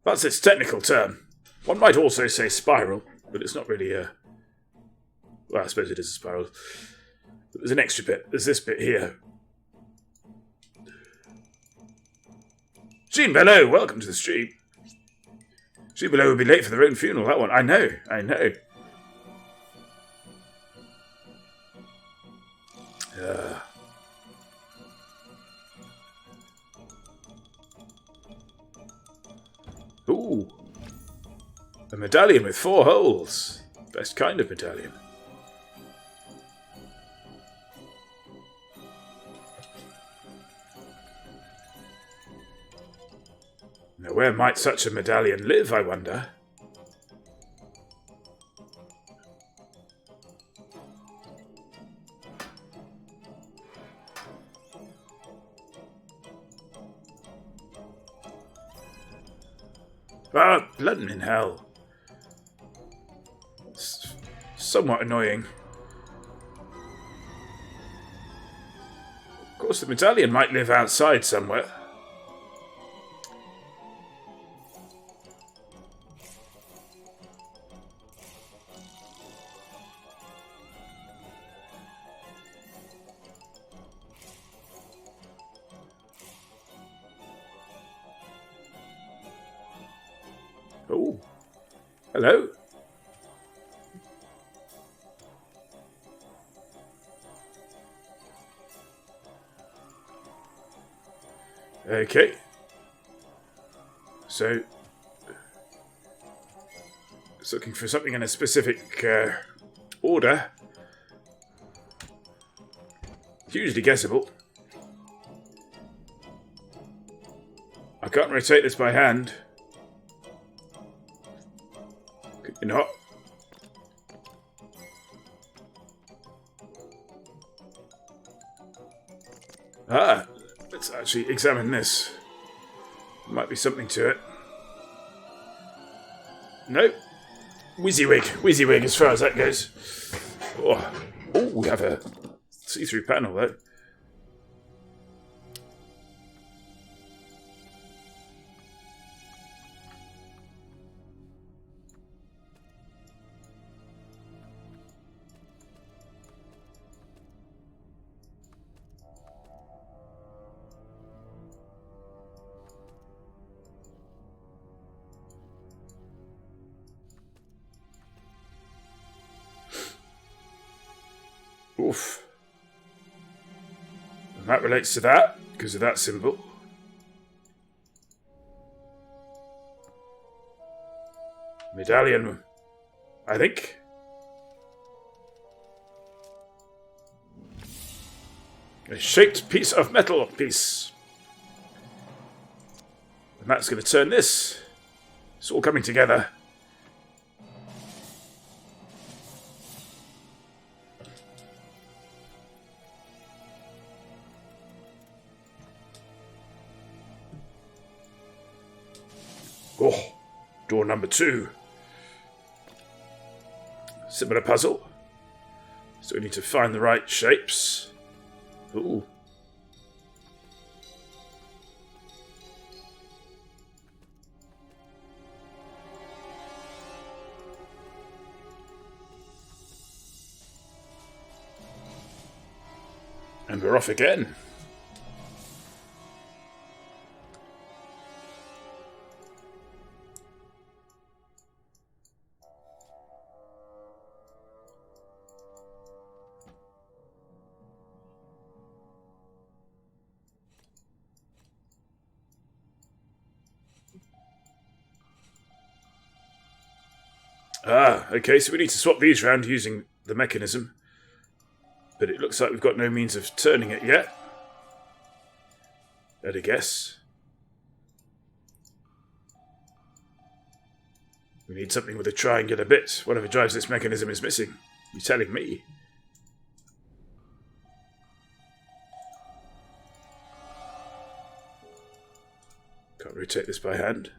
That's its technical term. One might also say spiral, but it's not really a... Well, I suppose it is a spiral. But there's an extra bit. There's this bit here. Jean Belleau, welcome to the stream. Jean Belleau will be late for their own funeral, that one. I know. Ooh. A medallion with 4 holes. Best kind of medallion. Now, where might such a medallion live, I wonder? Ah, blood in hell. It's somewhat annoying. Of course, the medallion might live outside somewhere. Oh, hello. Okay. So, it's looking for something in a specific order. Hugely guessable. I can't rotate this by hand. Could you not? Ah, let's actually examine this. Might be something to it. Nope. WYSIWYG as far as that goes. Oh, we have a see-through panel though. Oof. And that relates to that, because of that symbol. Medallion, I think. A shaped piece of metal piece. And that's going to turn this. It's all coming together. Oh, door number 2. Similar puzzle. So we need to find the right shapes. Ooh. And we're off again. Ah, okay, so we need to swap these around using the mechanism. But it looks like we've got no means of turning it yet. At a guess. We need something with a triangular bit. Whatever drives this mechanism is missing. You're telling me. Can't rotate this by hand.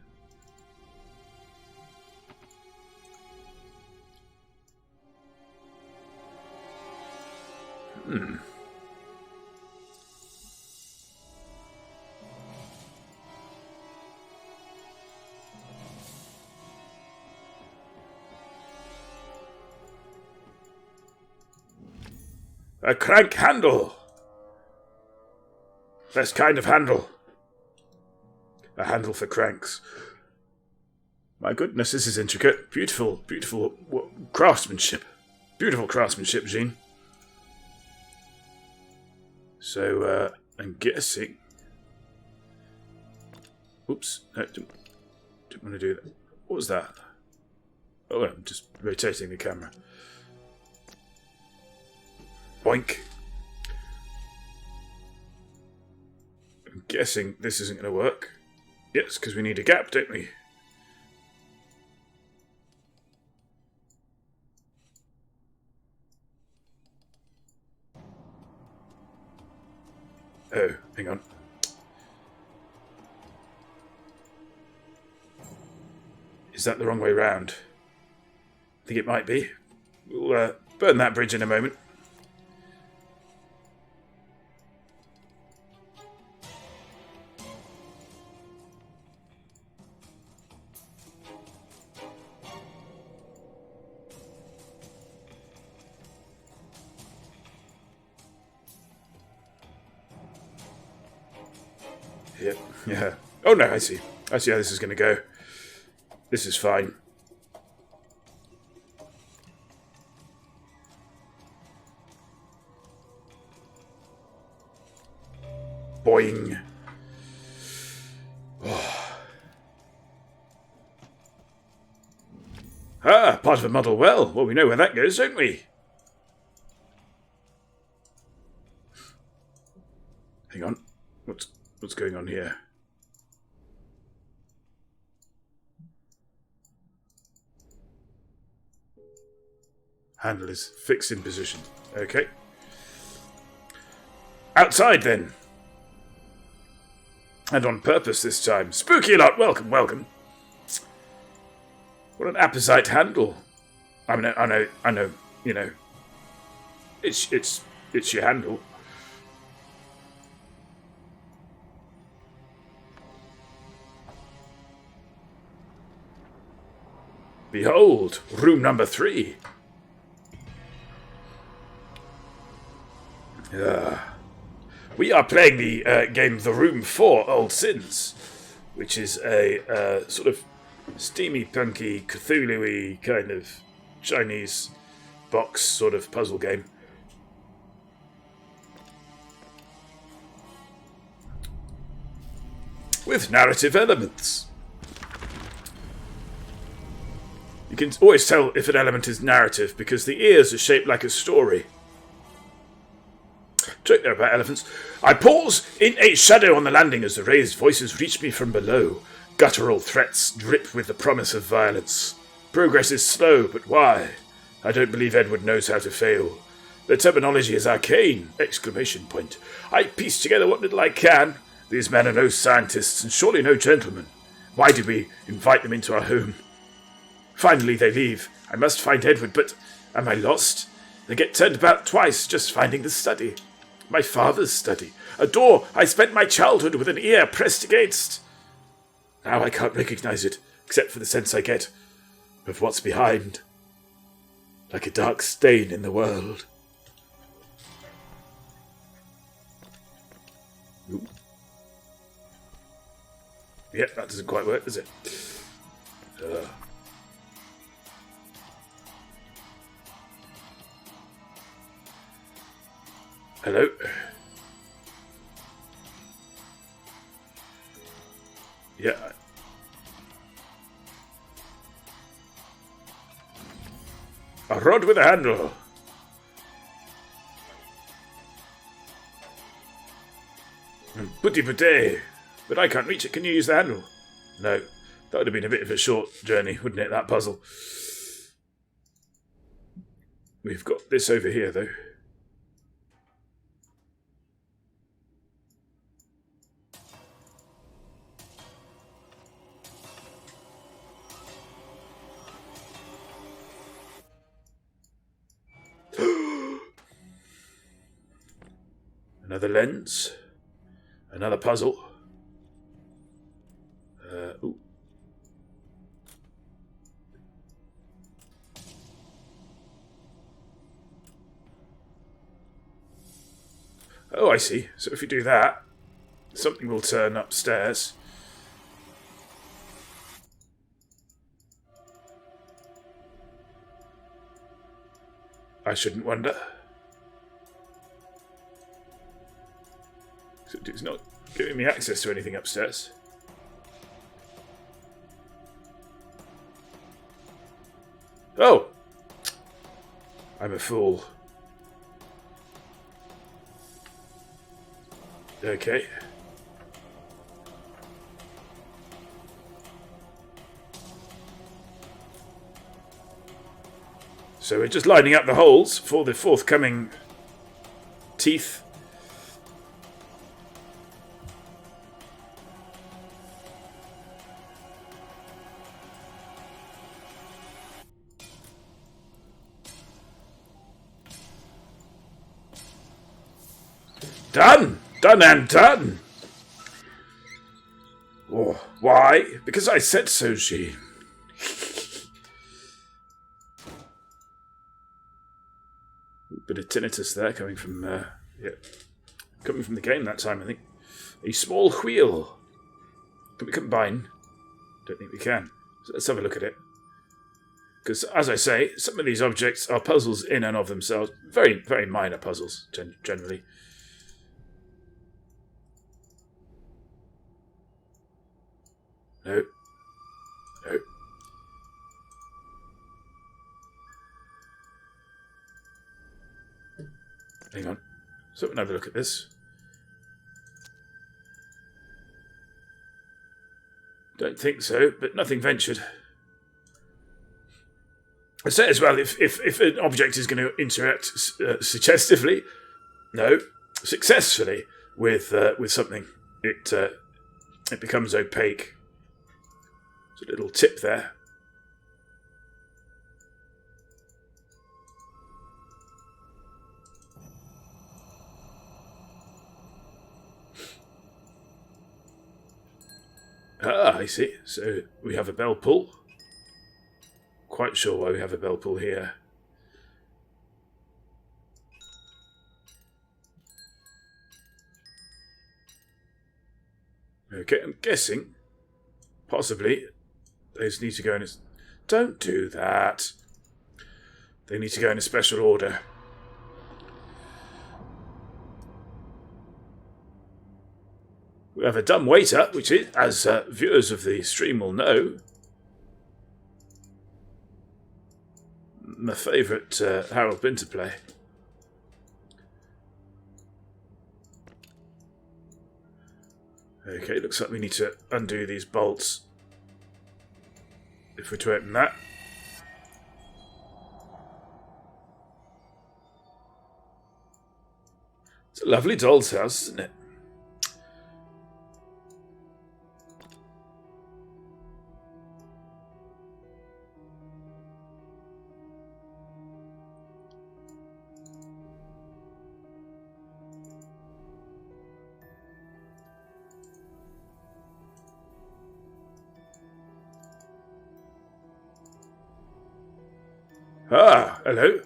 A crank handle. Best kind of handle. A handle for cranks. My goodness, this is intricate. Beautiful, beautiful craftsmanship. Beautiful craftsmanship, Jean. So, I'm guessing... Oops, no, didn't want to do that. What was that? Oh, I'm just rotating the camera. Boink. I'm guessing this isn't going to work. Yes, because we need a gap, don't we? Oh, hang on. Is that the wrong way round? I think it might be. We'll burn that bridge in a moment. Yep, yeah. Oh no, I see. I see how this is going to go. This is fine. Boing. Oh. Ah, part of a model well. Well, we know where that goes, don't we? Hang on. What's going on here? Handle is fixed in position. Okay. Outside, then. And on purpose this time. Spooky lot, welcome, welcome. What an apposite handle. I mean, I know, you know. It's your handle. Behold, room number 3. We are playing the game The Room 4 Old Sins, which is a sort of steamy, punky, Cthulhu-y kind of Chinese box sort of puzzle game. With narrative elements. You can always tell if an element is narrative because the ears are shaped like a story. Joke there about elephants. I pause in a shadow on the landing as the raised voices reach me from below. Guttural threats drip with the promise of violence. Progress is slow, but why? I don't believe Edward knows how to fail. The terminology is arcane! Exclamation point. I piece together what little I can. These men are no scientists and surely no gentlemen. Why did we invite them into our home? Finally they leave. I must find Edward, but am I lost? They get turned about twice just finding the study. My father's study. A door I spent my childhood with an ear pressed against. Now I can't recognize it, except for the sense I get of what's behind. Like a dark stain in the world. Ooh. Yep, that doesn't quite work, does it? Hello? Yeah. A rod with a handle. Putty putty. But I can't reach it. Can you use the handle? No. That would have been a bit of a short journey, wouldn't it, that puzzle? We've got this over here, though. Another lens. Another puzzle. Ooh. Oh, I see. So if you do that, something will turn upstairs. I shouldn't wonder. It's not giving me access to anything upstairs. Oh! I'm a fool. Okay. So we're just lining up the holes for the forthcoming teeth. Done! Done and done! Oh, why? Because I said so, she. Bit of tinnitus there coming from, coming from the game that time, I think. A small wheel. Can we combine? Don't think we can. So let's have a look at it. Because, as I say, some of these objects are puzzles in and of themselves. Very, very minor puzzles, generally. No. No. Hang on. So we'll have a look at this. Don't think so, but nothing ventured. I say as well, if an object is going to interact suggestively, no, successfully with something, it becomes opaque. There's a little tip there. Ah, I see. So we have a bell pull. Quite sure why we have a bell pull here. Okay, I'm guessing, possibly, those need to go in a... Don't do that. They need to go in a special order. We have a dumb waiter, which is, as viewers of the stream will know, my favourite Harold Binter play. Okay, looks like we need to undo these bolts if we're to open that. It's a lovely doll's house, isn't it? Ah, hello.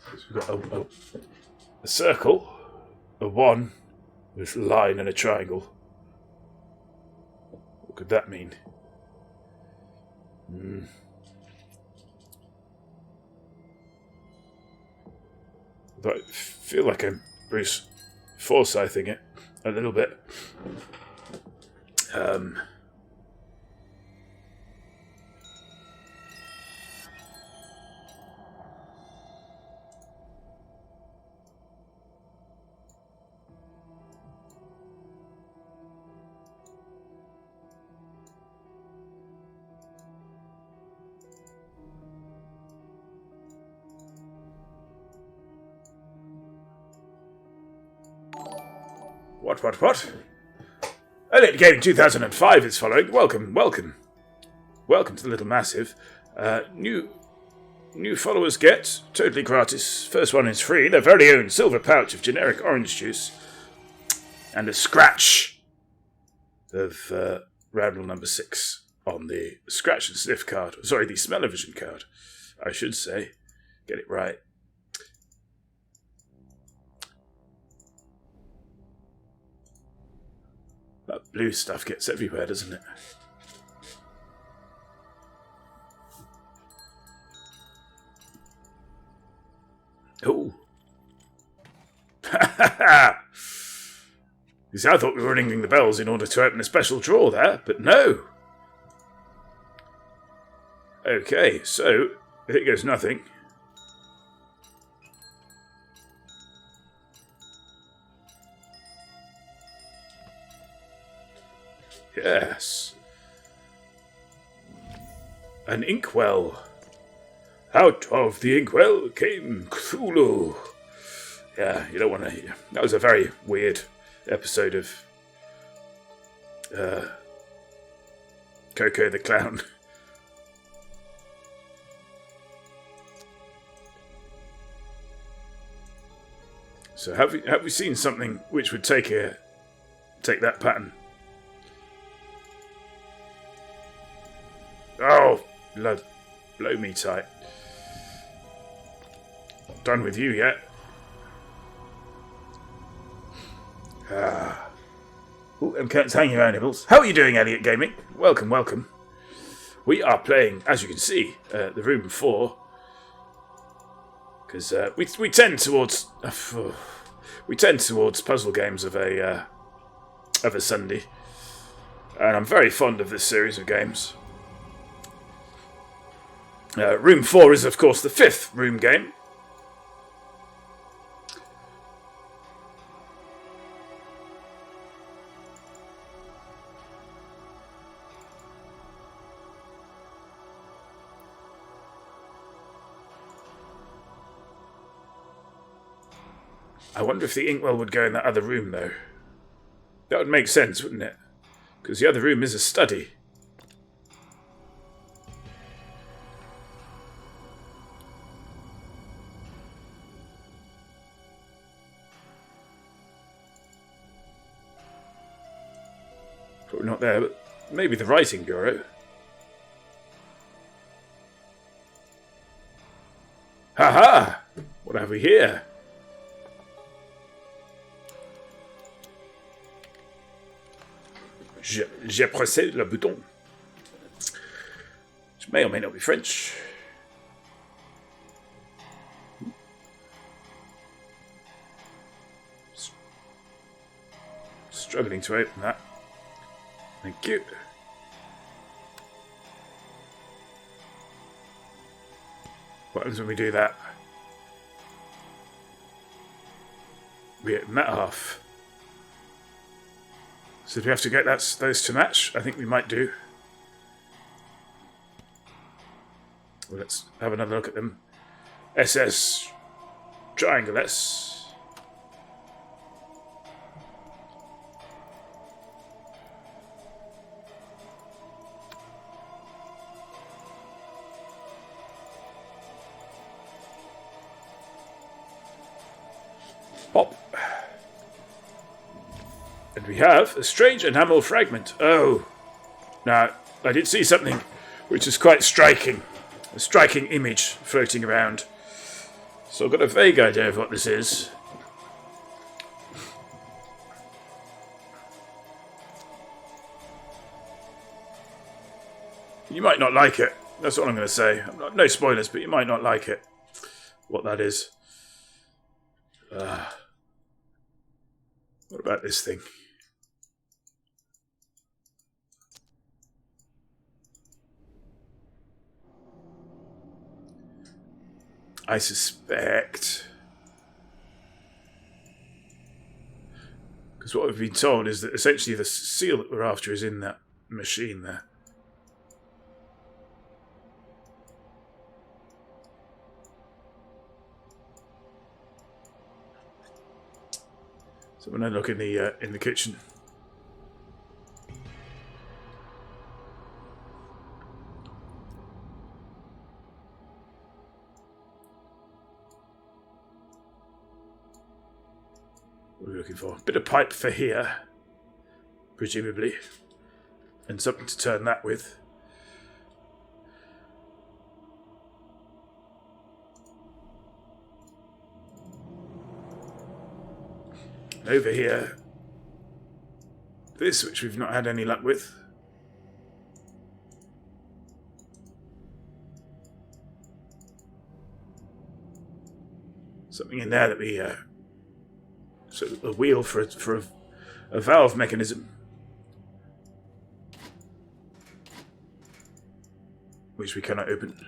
So we've got a circle, a 1 with a line and a triangle. What could that mean? I feel like I'm Bruce Forsything it a little bit. What? Elliot Gaming 2005 is following. Welcome to the Little Massive. New followers get, totally gratis, first one is free, their very own silver pouch of generic orange juice, and a scratch of roundel number 6 on the scratch and sniff card. Sorry, the smell-o-vision card, I should say. Get it right. That blue stuff gets everywhere, doesn't it? Oh. You see, I thought we were ringing the bells in order to open a special drawer there, but no. Okay, so here goes nothing. Yes. An inkwell. Out of the inkwell came Cthulhu. Yeah, you don't want to... That was a very weird episode of Coco the Clown. So have we seen something which would take that pattern? Oh, blood. Blow me tight. Not done with you yet. Them curtains hanging around, Nibbles. How are you doing, Elliot Gaming? Welcome, welcome. We are playing, as you can see, the room 4. Because we tend towards puzzle games of a Sunday, and I'm very fond of this series of games. Room 4 is, of course, the 5th room game. I wonder if the inkwell would go in that other room, though. That would make sense, wouldn't it? Because the other room is a study. Probably not there, but maybe the writing bureau. Ha-ha! What have we here? J'ai pressé le bouton. Which may or may not be French. Struggling to open that. Thank you. What happens when we do that? We open that half. So do we have to get those to match? I think we might do. Well, let's have another look at them. SS Triangle S. Pop. And we have a strange enamel fragment. Oh. Now, I did see something which is quite striking. A striking image floating around. So I've got a vague idea of what this is. You might not like it. That's what I'm going to say. No spoilers, but you might not like it. What that is. What about this thing? I suspect, because what we've been told is that essentially the seal that we're after is in that machine there. So when I look in the kitchen. What are we looking for? A bit of pipe for here, presumably, and something to turn that with. Over here, this, which we've not had any luck with. Something in there that we sort of a wheel for a valve mechanism, which we cannot open.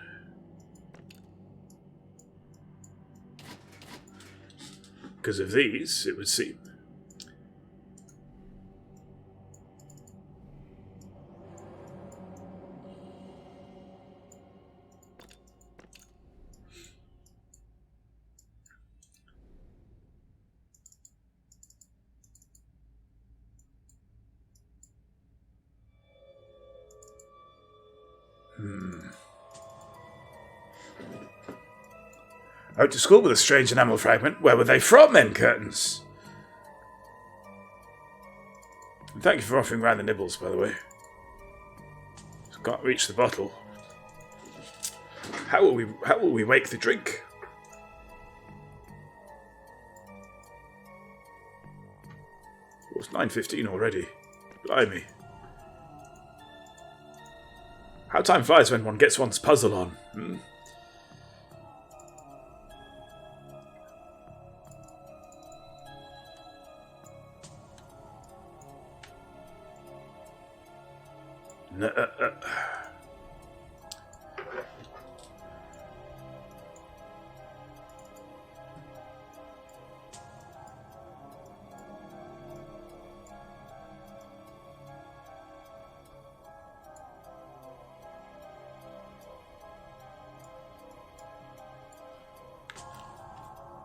Because of these, it would seem. Out to school with a strange enamel fragment. Where were they from, then, curtains? And thank you for offering round the nibbles, by the way. Just can't reach the bottle. How will we wake the drink? 9:15 already. Blimey. How time flies when one gets one's puzzle on.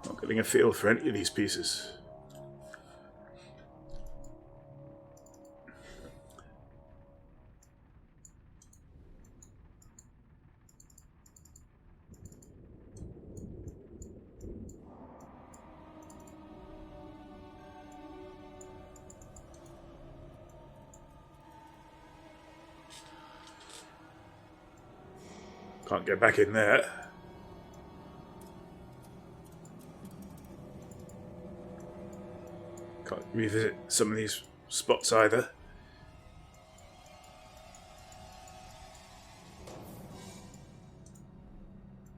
Not getting a feel for any of these pieces. Can't get back in there. Can't revisit some of these spots either.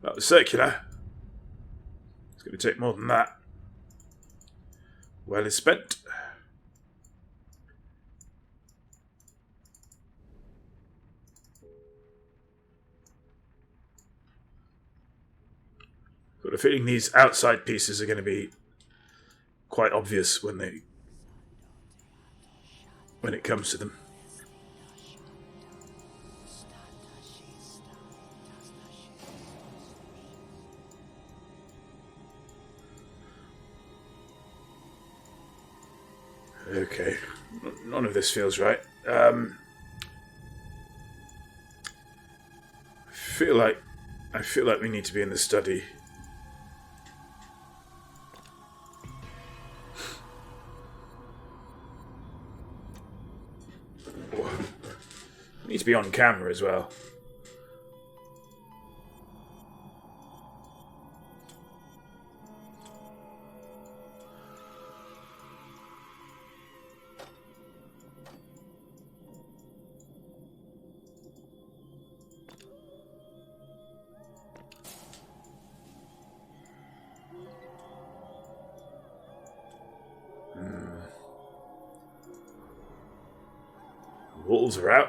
That was circular. It's going to take more than that. Well is spent. Got a feeling these outside pieces are going to be quite obvious when it comes to them. Okay, none of this feels right. I feel like we need to be in the study. We need to be on camera as well. Walls are out.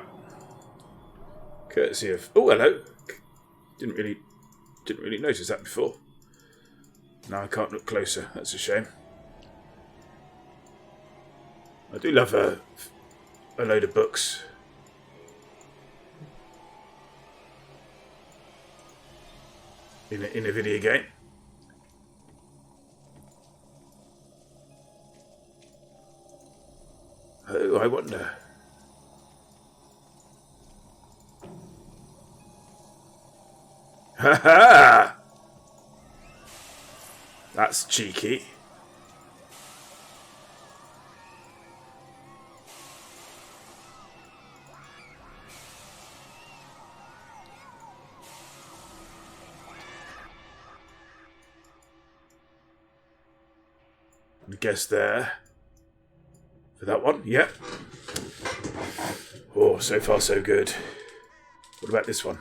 Courtesy of... Oh, hello. Didn't really notice that before. Now I can't look closer. That's a shame. I do love a load of books. In a video game. Oh, I wonder. Ha ha! That's cheeky. I guess there. For that one, yep. Oh, so far so good. What about this one?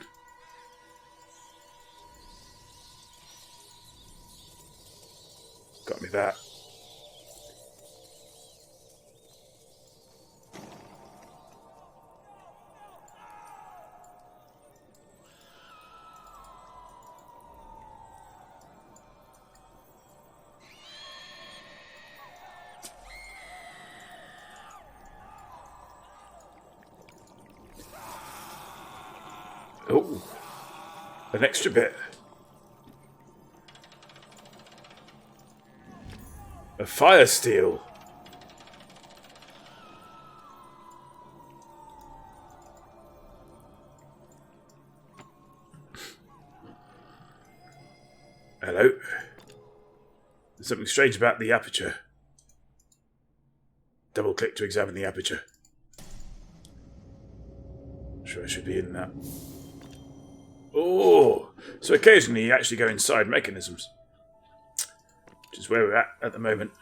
Got me that. Oh, an extra bit. A fire steel. Hello. There's something strange about the aperture. Double click to examine the aperture. Sure I should be in that. Oh, so occasionally you actually go inside mechanisms. Which is where we're at the moment.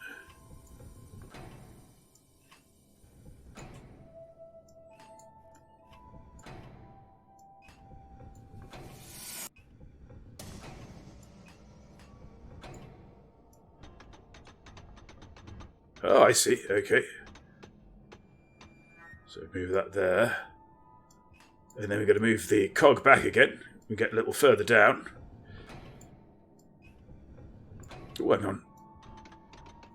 Oh, I see. Okay. So move that there. And then we're going to move the cog back again. We get a little further down. Oh, hang on.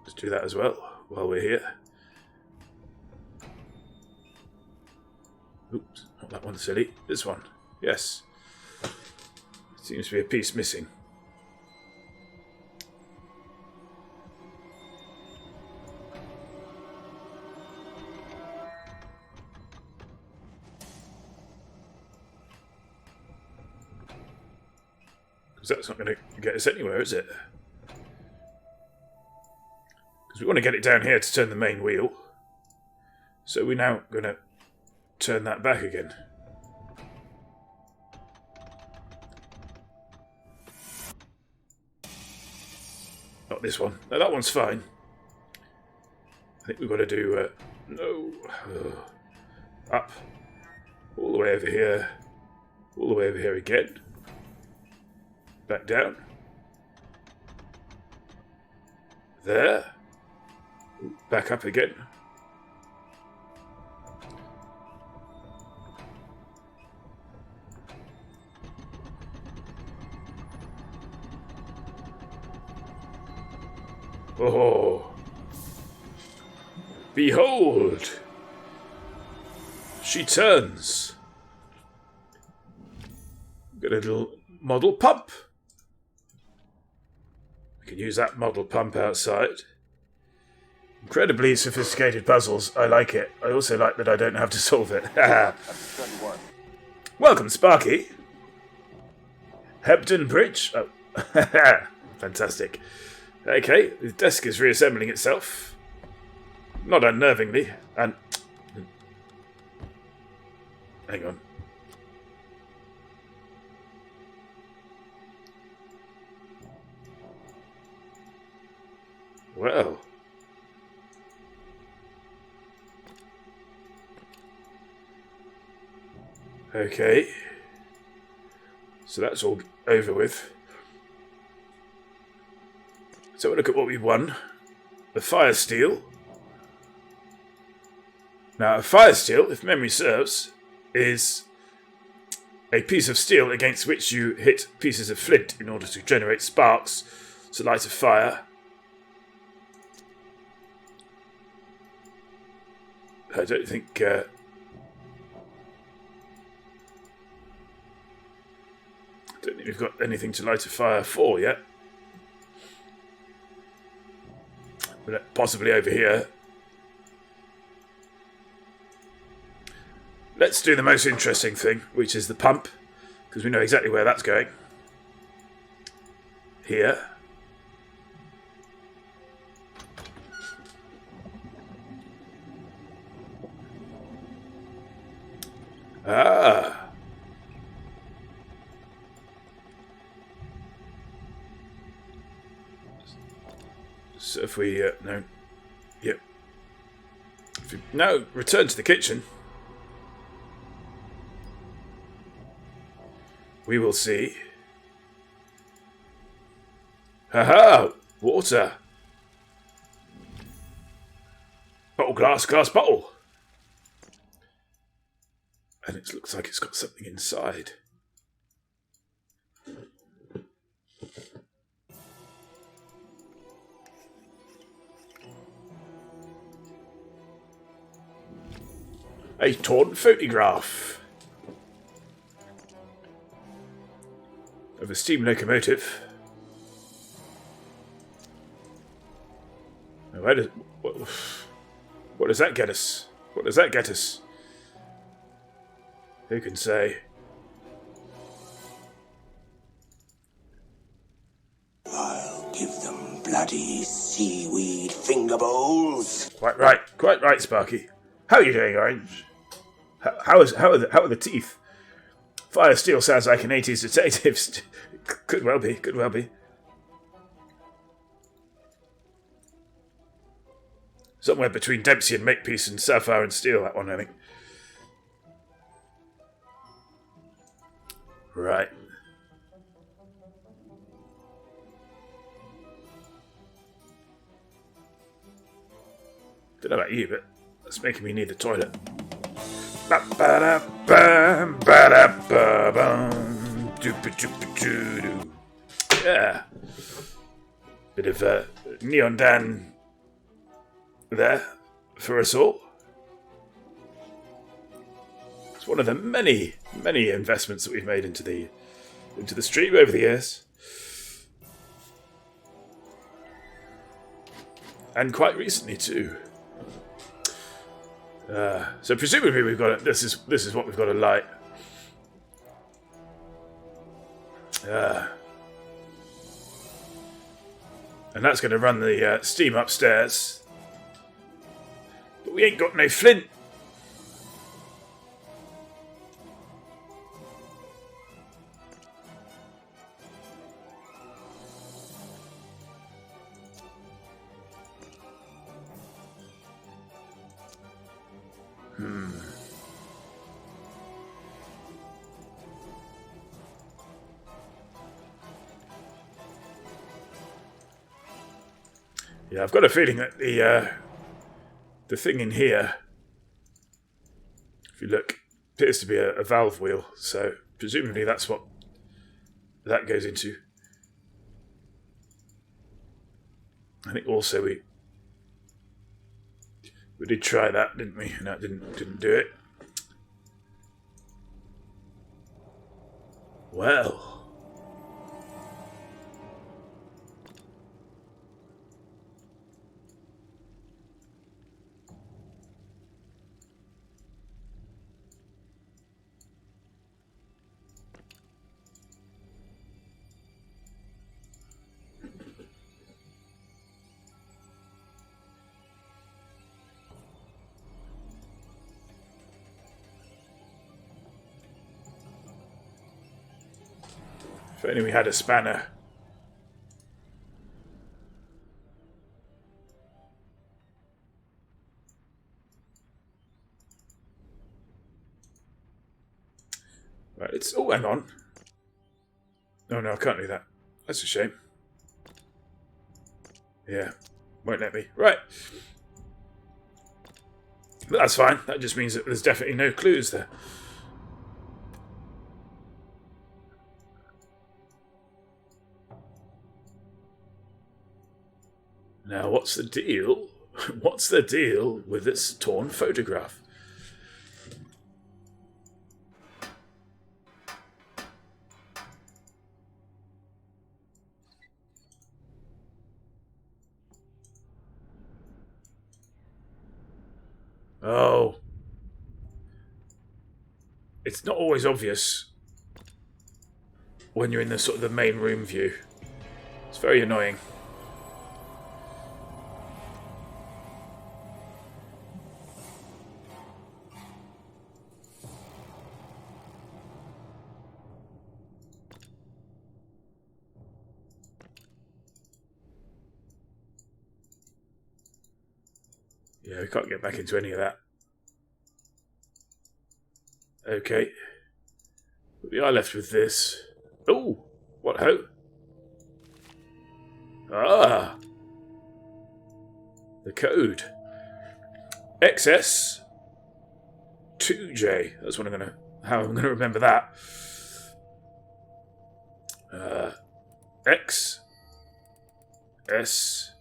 Let's do that as well while we're here. Oops, not that one, silly. This one. Yes. Seems to be a piece missing. Because that's not going to get us anywhere, is it? Because we want to get it down here to turn the main wheel. So we're now going to turn that back again. Not this one. No, that one's fine. I think we've got to do... no. Up. All the way over here. All the way over here again. Back down. There. Back up again. Oh. Behold. She turns. Got a little model pump. We can use that model pump outside. Incredibly sophisticated puzzles. I like it. I also like that I don't have to solve it. Welcome, Sparky. Hebden Bridge. Oh, fantastic. Okay, the desk is reassembling itself. Not unnervingly. And... hang on. Well... okay. So that's all over with. So we'll look at what we've won. The fire steel. Now, a fire steel, if memory serves, is a piece of steel against which you hit pieces of flint in order to generate sparks to light a fire. I don't think... we've got anything to light a fire for yet. But possibly over here. Let's do the most interesting thing, which is the pump, because we know exactly where that's going. Here. Ah. So if we, no, yep. If we, no, return to the kitchen. We will see. Ha-ha! Water. Bottle, glass, bottle. And it looks like it's got something inside. A torn photograph of a steam locomotive. Now, what does that get us? What does that get us? Who can say? I'll give them bloody seaweed finger bowls. Quite right, Sparky. How are you doing, Orange? How are the teeth? Fire Steel sounds like an 80s detective. Could well be. Somewhere between Dempsey and Makepeace and Sapphire and Steel, that one, I think. Right. Don't know about you, but that's making me need the toilet. Ba-ba-da-bam, ba-da-ba-bum, doo-ba-doo-ba-doo-doo. Yeah. Bit of Neon Dan there for us all. It's one of the many, many investments that we've made into the stream over the years. And quite recently too. So presumably we've got this is what we've got to light. And that's going to run the steam upstairs. But we ain't got no flint. Yeah, I've got a feeling that the thing in here, if you look, appears to be a valve wheel. So presumably that's what that goes into. I think also we did try that, didn't we? And that didn't do it. Well. If only we had a spanner. Right, it's... Oh, hang on. Oh, no, I can't do that. That's a shame. Yeah, won't let me. Right. But that's fine. That just means that there's definitely no clues there. Now, what's the deal? What's the deal with this torn photograph? Oh. It's not always obvious when you're in the sort of the main room view. It's very annoying. Yeah, we can't get back into any of that. Okay. We are left with this. Oh, what ho? Ah. The code. XS 2J. That's what how I'm gonna remember that. X S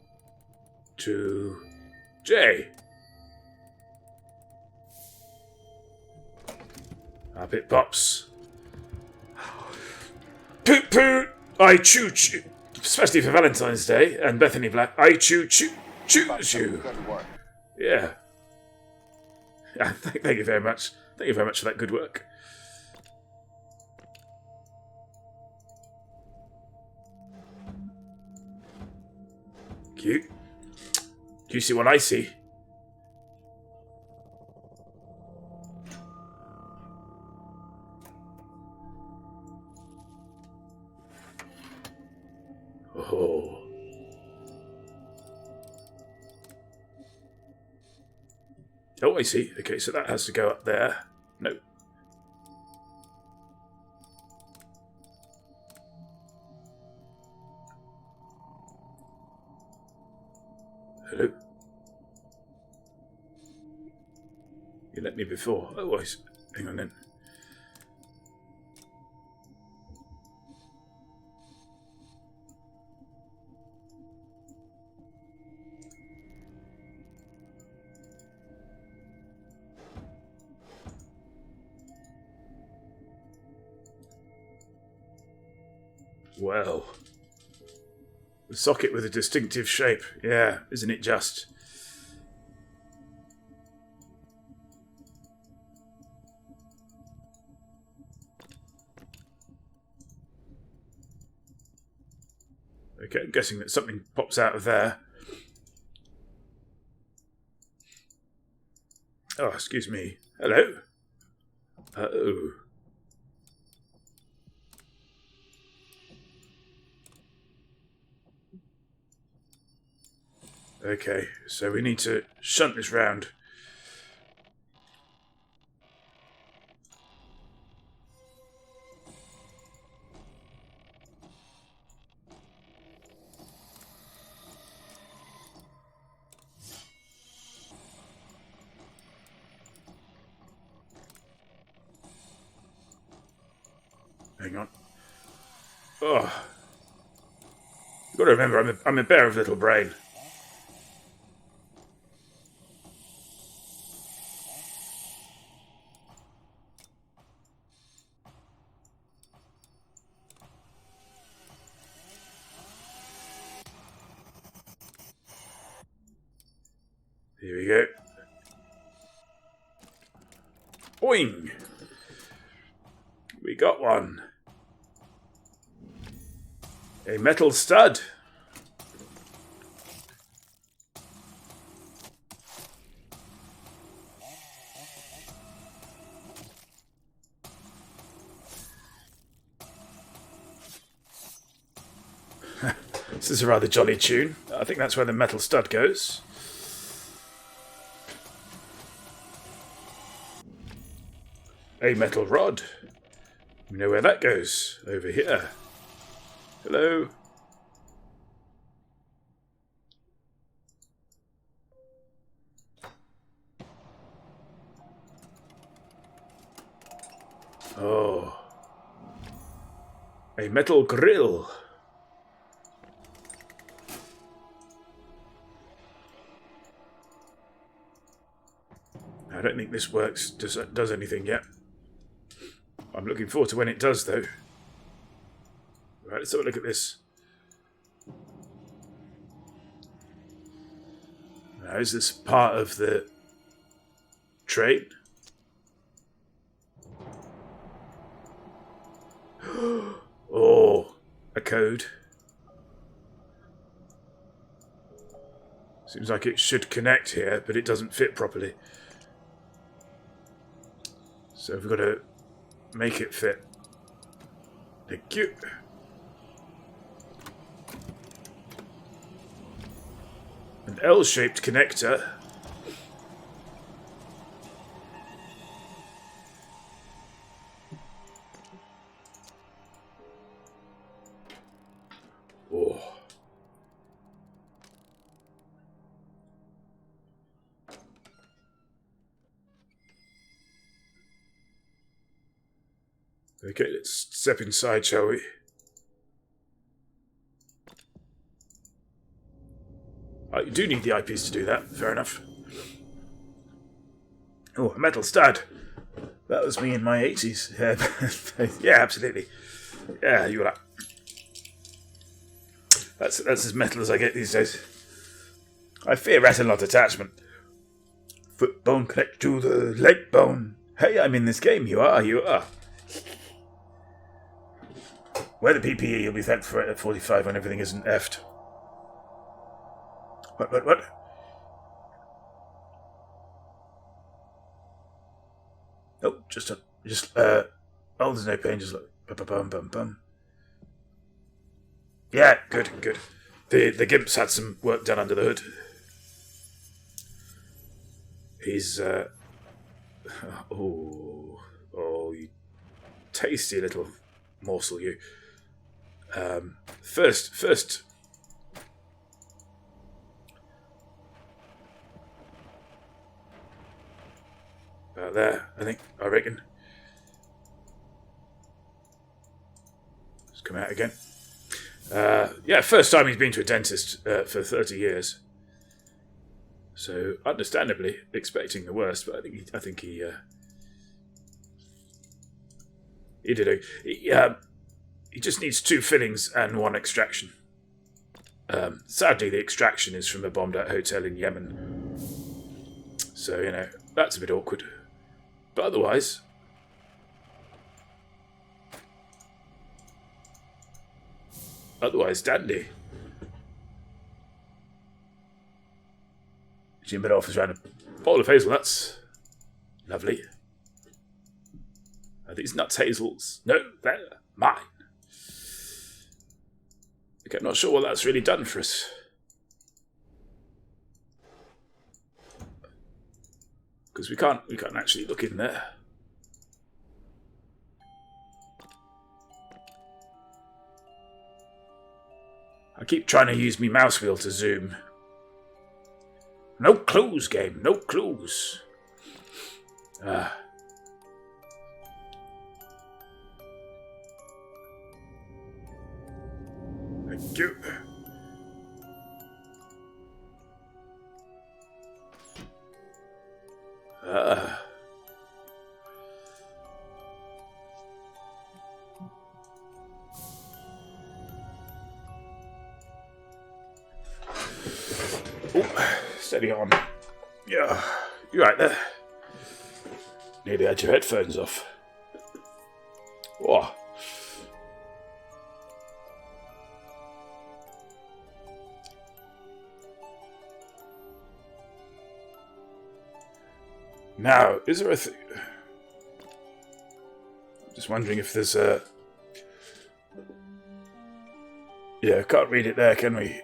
2J. Up it pops. Poot poot! I choo choo. Especially for Valentine's Day and Bethany Black. I choo choo choose you. Yeah. Thank you very much. Thank you very much for that good work. Cute. Do you see what I see? Oh. Oh, I see. Okay, so that has to go up there. No. Hello? You let me before. Oh, hang on then. Well, the socket with a distinctive shape. Yeah, isn't it just? Okay, I'm guessing that something pops out of there. Oh, excuse me. Hello? Oh. Okay, so we need to shunt this round. Hang on. Oh. You've got to remember, I'm a bear of little brain. Here we go. Boing! We got one. A metal stud. This is a rather jolly tune. I think that's where the metal stud goes. A metal rod. We know where that goes. Over here. Hello. Oh. A metal grill. I don't think this works, does anything yet. I'm looking forward to when it does, though. Right, let's have a look at this. Now, is this part of the train? Oh, a code. Seems like it should connect here, but it doesn't fit properly. So we've got to make it fit. Thank you. An L-shaped connector. Oh. Okay, let's step inside, shall we? Oh, you do need the eyepiece to do that. Fair enough. Oh, a metal stud. That was me in my 80s. Yeah, absolutely. Yeah, you were like... That's as metal as I get these days. I fear retinal detachment. Foot bone connect to the leg bone. Hey, I'm in this game. You are. Wear the PPE, you'll be thanked for it at 45 when everything isn't effed. What? Oh, oh, there's no pain, just look. Bum. Yeah, good. The Gimp's had some work done under the hood. He's, oh, you tasty little morsel, you. First. About there, I reckon. Let's come out again. Yeah, first time he's been to a dentist for 30 years. So, understandably, expecting the worst, but I think he did he just needs 2 fillings and 1 extraction. Sadly, the extraction is from a bombed-out hotel in Yemen. So, that's a bit awkward. But otherwise... dandy. Jim bit off around a bowl of hazelnuts. Lovely. Are these nuts hazels? No, they're mine. Okay, I'm not sure what that's really done for us. Because we can't actually look in there. I keep trying to use my mouse wheel to zoom. No clues, game. No clues. Thank you. Steady on. Yeah, you're right there. Nearly had your headphones off. Whoa. Now, is there a thing? Just wondering if there's a... Yeah, can't read it there, can we?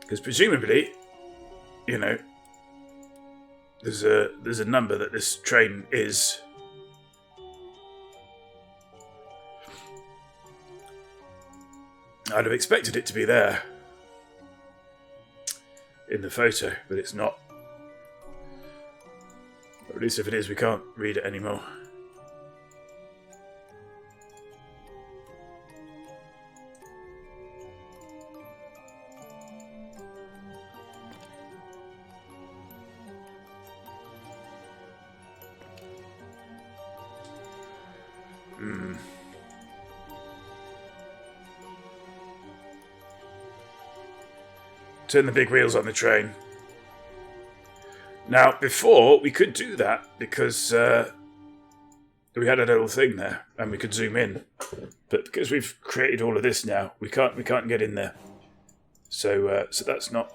Because presumably, there's a number that this train is. I'd have expected it to be there in the photo, but it's not. Or at least if it is, we can't read it anymore. Turn the big wheels on the train. Now, before, we could do that because we had a little thing there and we could zoom in. But because we've created all of this now, we can't get in there. So that's not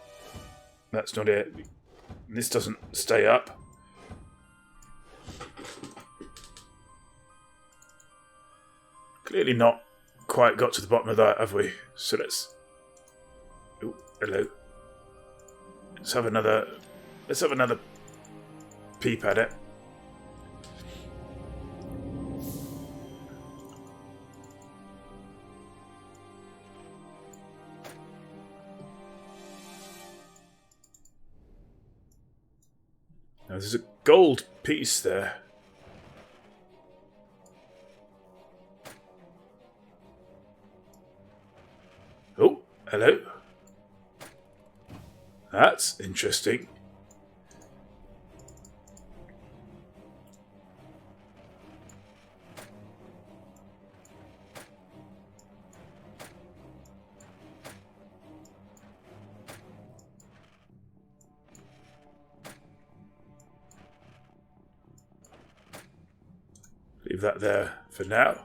it. This doesn't stay up. Clearly not quite got to the bottom of that, have we? So let's... Oh, hello. Let's have another peep at it. Now there's a gold piece there. Oh, hello. That's interesting. Leave that there for now.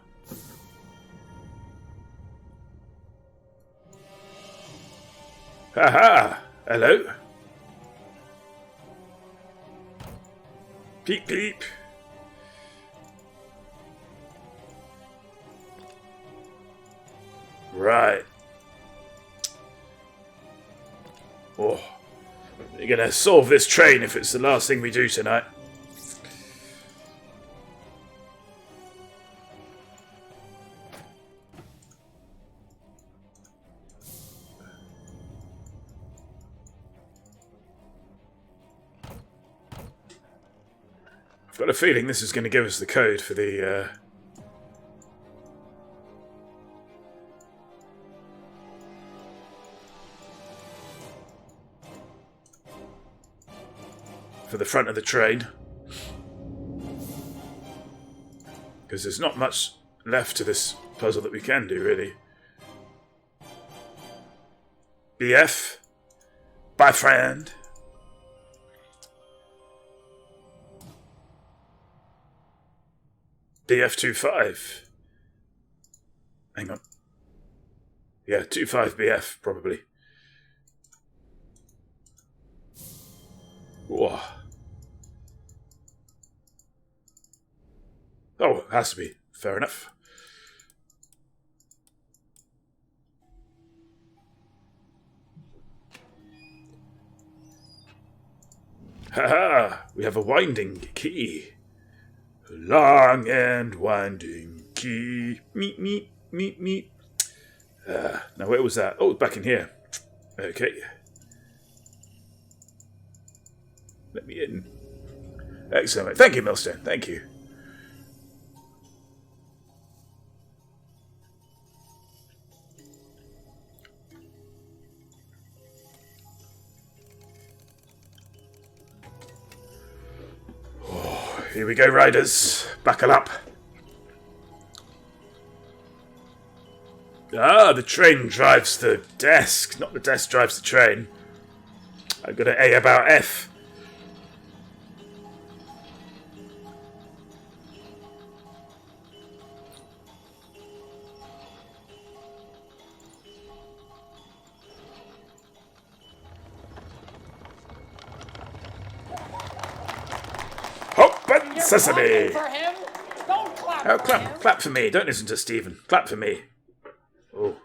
Ha! Hello. Peep peep. Right. Oh. You're gonna solve this train if it's the last thing we do tonight. Got a feeling this is going to give us the code for the front of the train. Because there's not much left to this puzzle that we can do, really. BF? Bye, friend. BF25. Hang on. Yeah, 25BF, probably. Whoa. Oh, it has to be. Fair enough. Ha-ha! We have a winding key. Long and winding key. Meep, meep, meep, meep. Now, where was that? Oh, back in here. Okay. Let me in. Excellent. Thank you, Millstone. Thank you. Oh, here we go, riders. Buckle up. Ah, the train drives the desk. Not the desk drives the train. I've got an A about F. Open sesame! For him? Don't clap Oh, for him. clap for me. Don't listen to Stephen. Clap for me. Oh,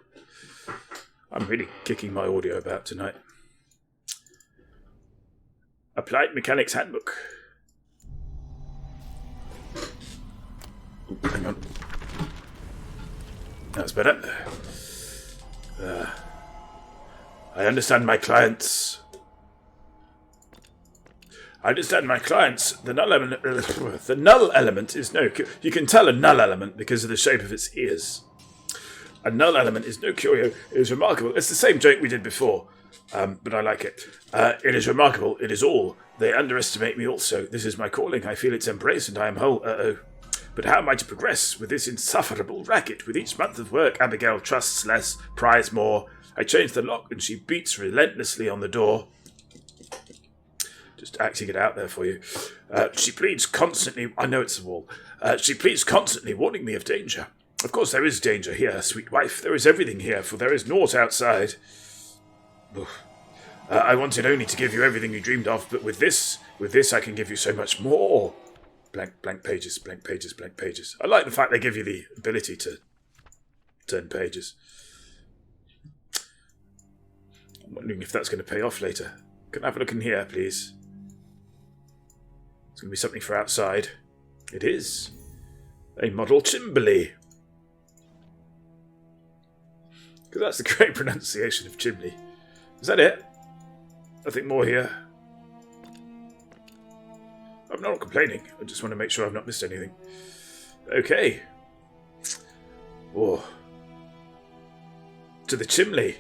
I'm really kicking my audio about tonight. Applied Mechanics Handbook. Ooh, hang on. That's better. I understand my clients. The null element is no. You can tell a null element because of the shape of its ears. A null element is no curio. It is remarkable. It's the same joke we did before, but I like it. It is remarkable. It is all. They underestimate me also. This is my calling. I feel its embrace, and I am whole. But how am I to progress with this insufferable racket? With each month of work, Abigail trusts less, pries more. I change the lock, and she beats relentlessly on the door. Just acting it out there for you. She pleads constantly. I know it's a wall. She pleads constantly, warning me of danger. Of course, there is danger here, sweet wife. There is everything here, for there is naught outside. I wanted only to give you everything you dreamed of, but with this I can give you so much more. Blank pages, blank pages, blank pages. I like the fact they give you the ability to turn pages. I'm wondering if that's going to pay off later. Can I have a look in here, please? It's going to be something for outside. It is. A model chimbley. Because that's the correct pronunciation of chimney. Is that it? Nothing more here. I'm not complaining. I just want to make sure I've not missed anything. Okay. Oh. To the chimney.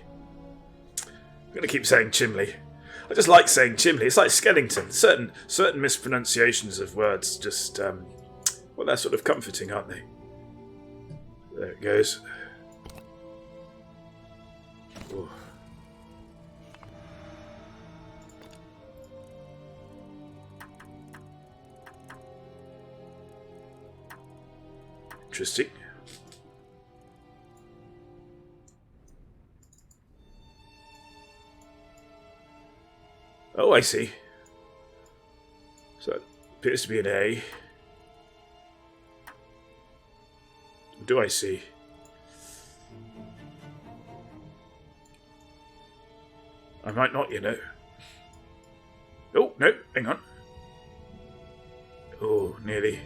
I'm going to keep saying chimney. I just like saying chimney. It's like Skellington. Certain mispronunciations of words just, well, they're sort of comforting, aren't they? There it goes. Oh. Interesting. Oh, I see. So that appears to be an A. Do I see? I might not, you know. Oh, no, hang on. Oh, nearly.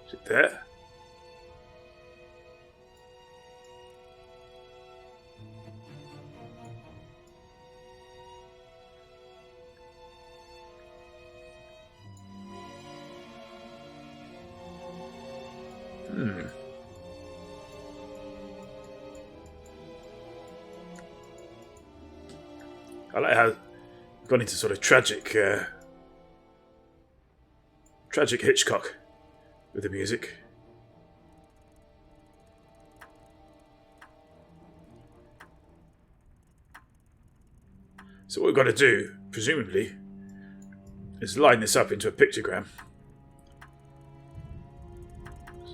Is it there? I like how we've gone into sort of tragic Hitchcock with the music. So what we've got to do, presumably, is line this up into a pictogram.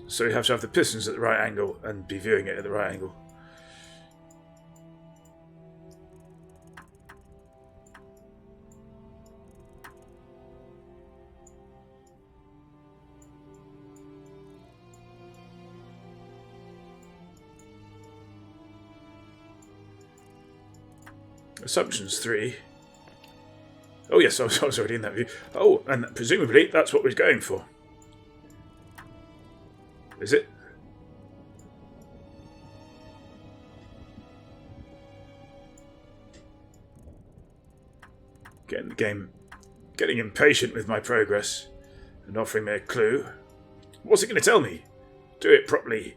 So we have to have the pistons at the right angle and be viewing it at the right angle. Assumptions 3. Oh yes, I was already in that view. Oh, and presumably that's what we're going for. Is it? Getting the game, getting impatient with my progress and offering me a clue. What's it going to tell me? Do it properly.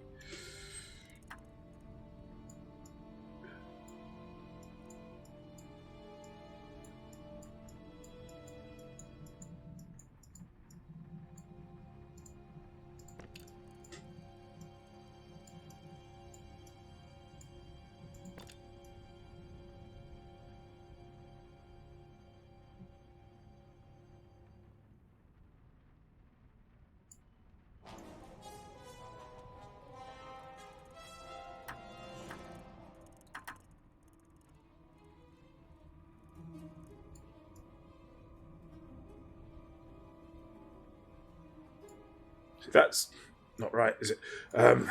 That's not right, is it? Oh.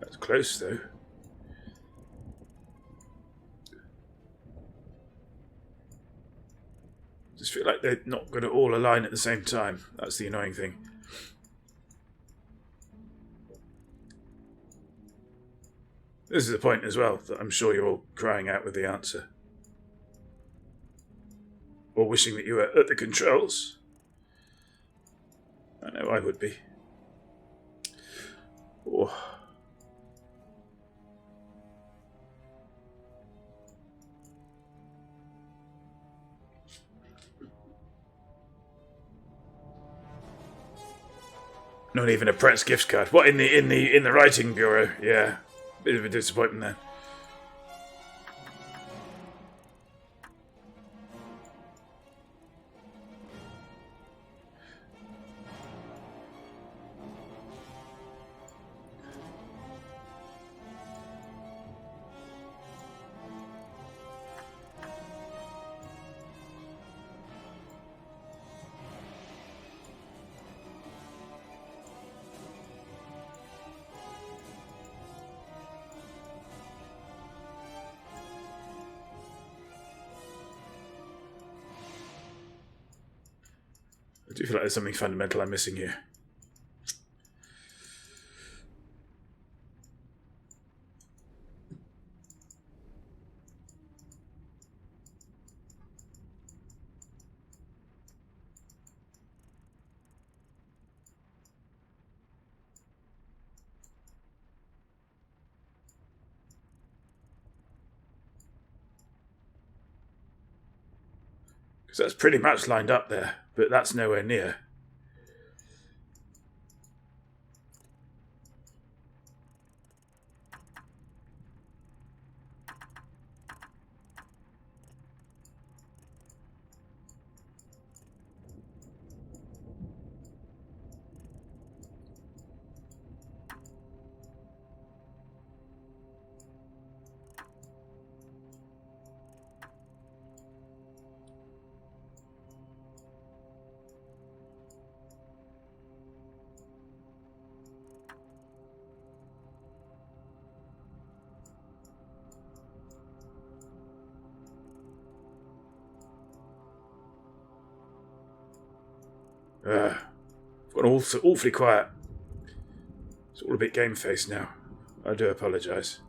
That's close, though. Just feel like they're not going to all align at the same time. That's the annoying thing. This is the point as well that I'm sure you're all crying out with the answer. Or wishing that you were at the controls. I know I would be. Oh. Not even a Prat's gift card. What, in the writing bureau? Yeah. Bit of a disappointment there. I do feel like there's something fundamental I'm missing here. Because that's pretty much lined up there, but that's nowhere near. I've gone awfully quiet. It's all a bit game-faced now. I do apologise.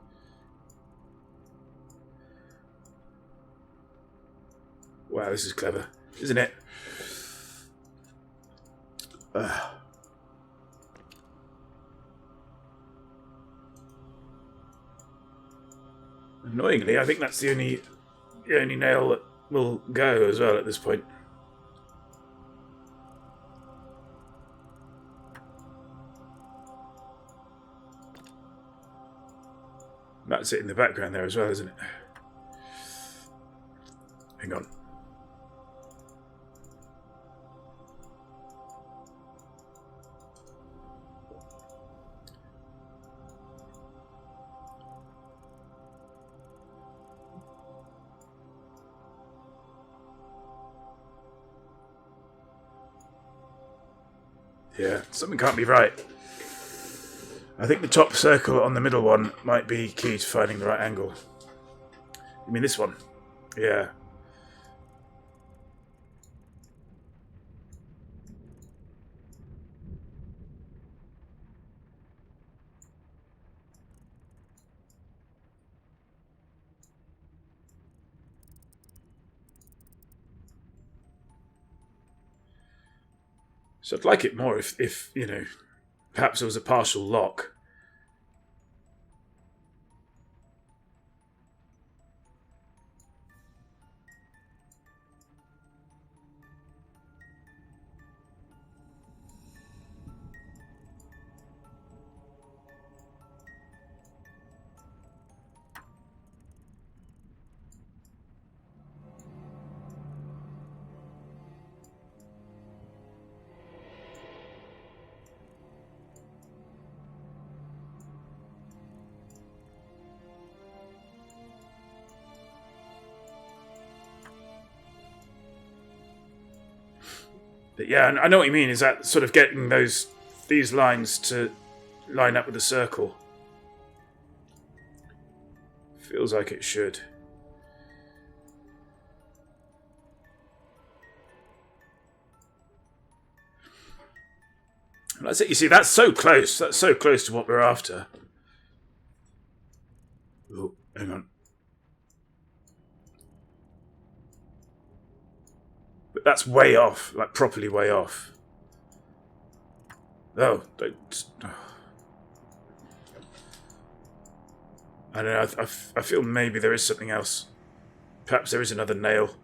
Wow, this is clever, isn't it? Annoyingly, I think that's the only nail that will go as well at this point. That's it in the background there as well, isn't it? Hang on. Yeah, something can't be right. I think the top circle on the middle one might be key to finding the right angle. You mean this one? Yeah. So I'd like it more if you know, perhaps there was a partial lock. But yeah, I know what you mean. Is that sort of getting these lines to line up with the circle? Feels like it should. And that's it. You see, that's so close. That's so close to what we're after. Oh, hang on. But that's way off, like properly way off. Oh, don't. I don't know. I feel maybe there is something else. Perhaps there is another nail.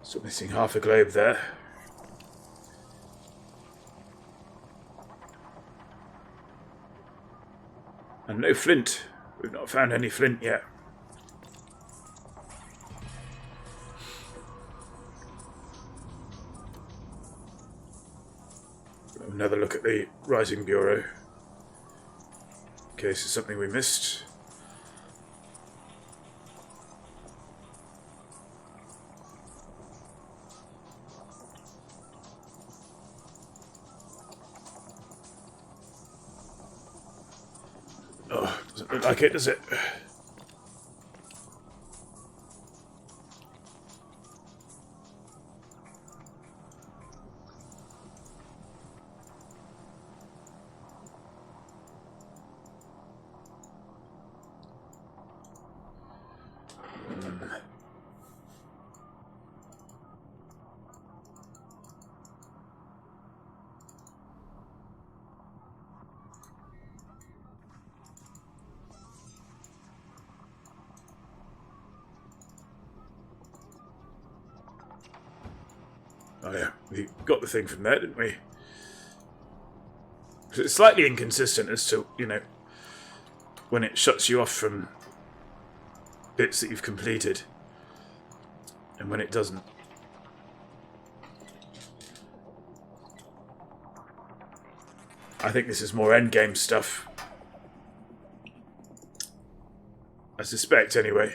Still missing half a globe there. And no flint. We've not found any flint yet. Another look at the Rising Bureau. In case there's something we missed. Oh, doesn't look like it, does it? Oh yeah, we got the thing from there, didn't we? So it's slightly inconsistent as to, you know, when it shuts you off from bits that you've completed and when it doesn't. I think this is more endgame stuff. I suspect, anyway.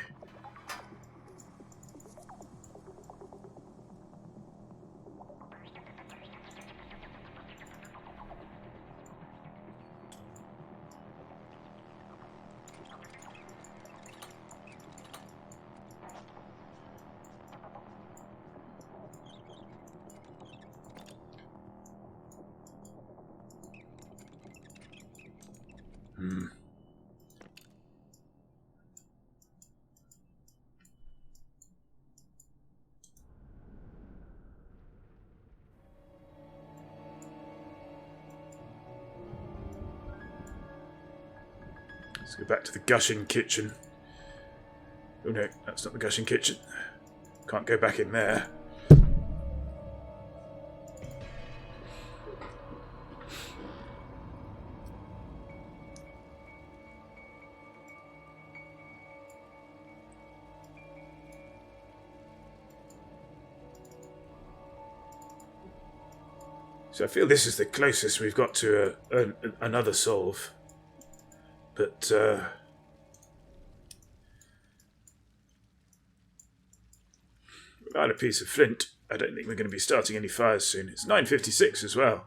Let's go back to the gushing kitchen. Oh no, that's not the gushing kitchen. Can't go back in there. So I feel this is the closest we've got to another solve. But, without a piece of flint, I don't think we're going to be starting any fires soon. It's 9:56 as well.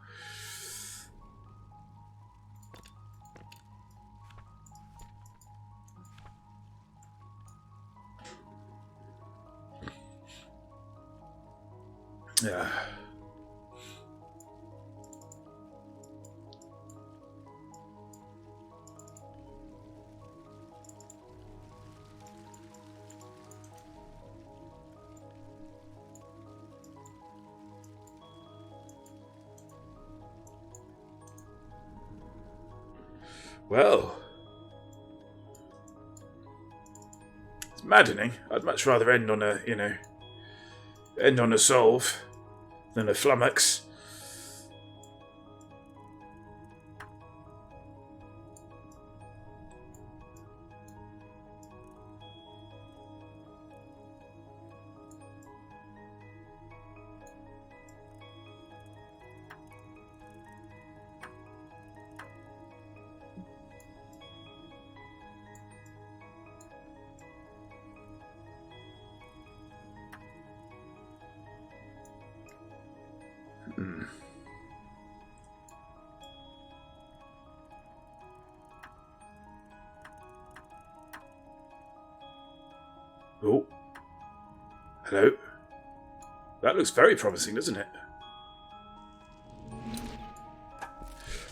Yeah. Well, it's maddening. I'd much rather end on a, end on a solve than a flummox. Oh. Hello. That looks very promising, doesn't it?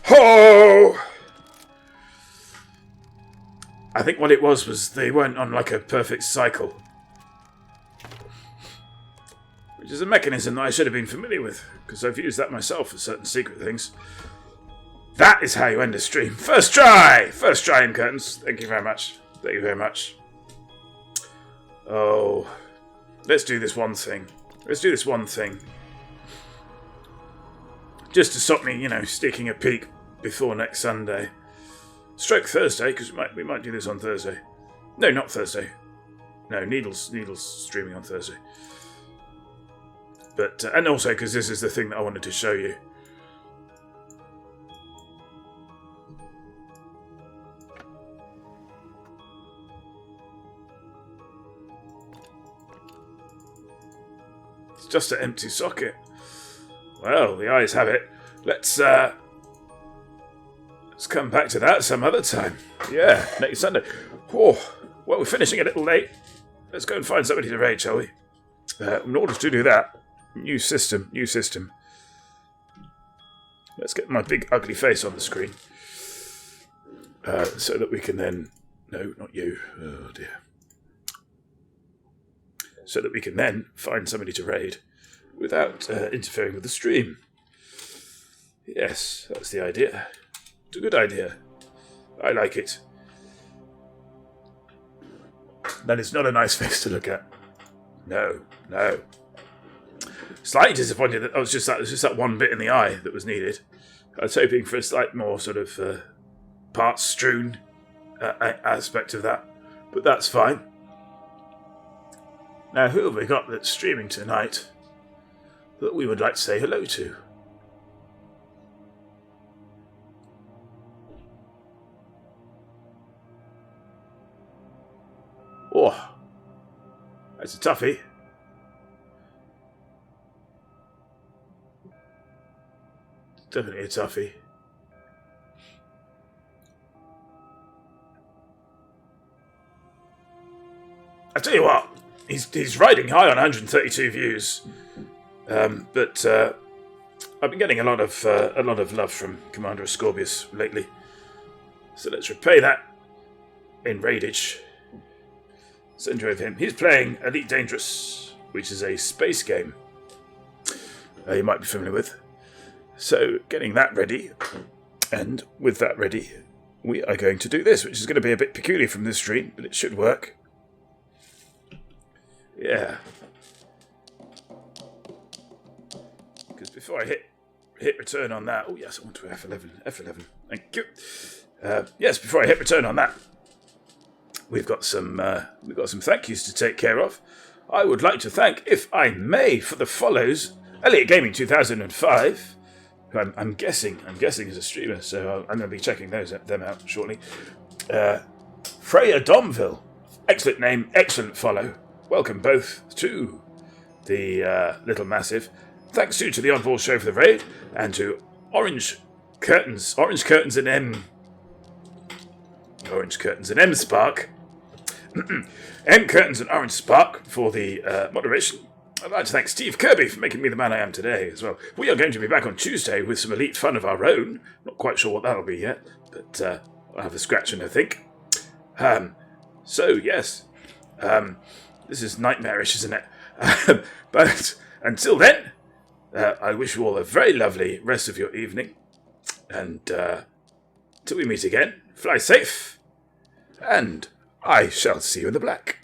Ho! I think what it was they weren't on like a perfect cycle. Which is a mechanism that I should have been familiar with, because I've used that myself for certain secret things. That is how you end a stream. First try! First try in curtains. Thank you very much. Thank you very much. Oh, let's do this one thing. Let's do this one thing. Just to stop me, sneaking a peek before next Sunday. Stroke Thursday, because we might do this on Thursday. No, not Thursday. No, Needle's streaming on Thursday. But, and also because this is the thing that I wanted to show you. Just an empty socket. Well, the eyes have it. Let's come back to that some other time. Yeah, next Sunday. Oh, well, we're finishing a little late. Let's go and find somebody to raid, shall we? In order to do that, new system. Let's get my big ugly face on the screen. So that we can then... No, not you. Oh, dear. So that we can then find somebody to raid without interfering with the stream. Yes, that's the idea. It's a good idea. I like it. That is not a nice face to look at. No. Slightly disappointed that it was just that one bit in the eye that was needed. I was hoping for a slight more sort of parts strewn aspect of that, but that's fine. Now, who have we got that's streaming tonight that we would like to say hello to? Oh, that's a toughie. It's definitely a toughie. I tell you what. He's riding high on 132 views, but I've been getting a lot of love from Commander Ascorbius lately. So let's replay that in Raidage. Center of him. He's playing Elite Dangerous, which is a space game you might be familiar with. So getting that ready, and with that ready, we are going to do this, which is going to be a bit peculiar from this stream, but it should work. Yeah. Because before I hit return on that, oh yes, I want to F11. Thank you. Yes, before I hit return on that, we've got some thank yous to take care of. I would like to thank, if I may, for the follows, Elliot Gaming 2005, who I'm guessing is a streamer, so I'm going to be checking them out shortly. Freya Domville, excellent name, excellent follow. Welcome both to the Little Massive. Thanks to the Oddball Show for the raid, and to Orange Curtains and M Spark. M Curtains and Orange Spark for the moderation. I'd like to thank Steve Kirby for making me the man I am today as well. We are going to be back on Tuesday with some elite fun of our own. Not quite sure what that'll be yet, but I'll have a scratching, I think. So, yes. This is nightmarish, isn't it? But until then, I wish you all a very lovely rest of your evening. And till we meet again, fly safe. And I shall see you in the black.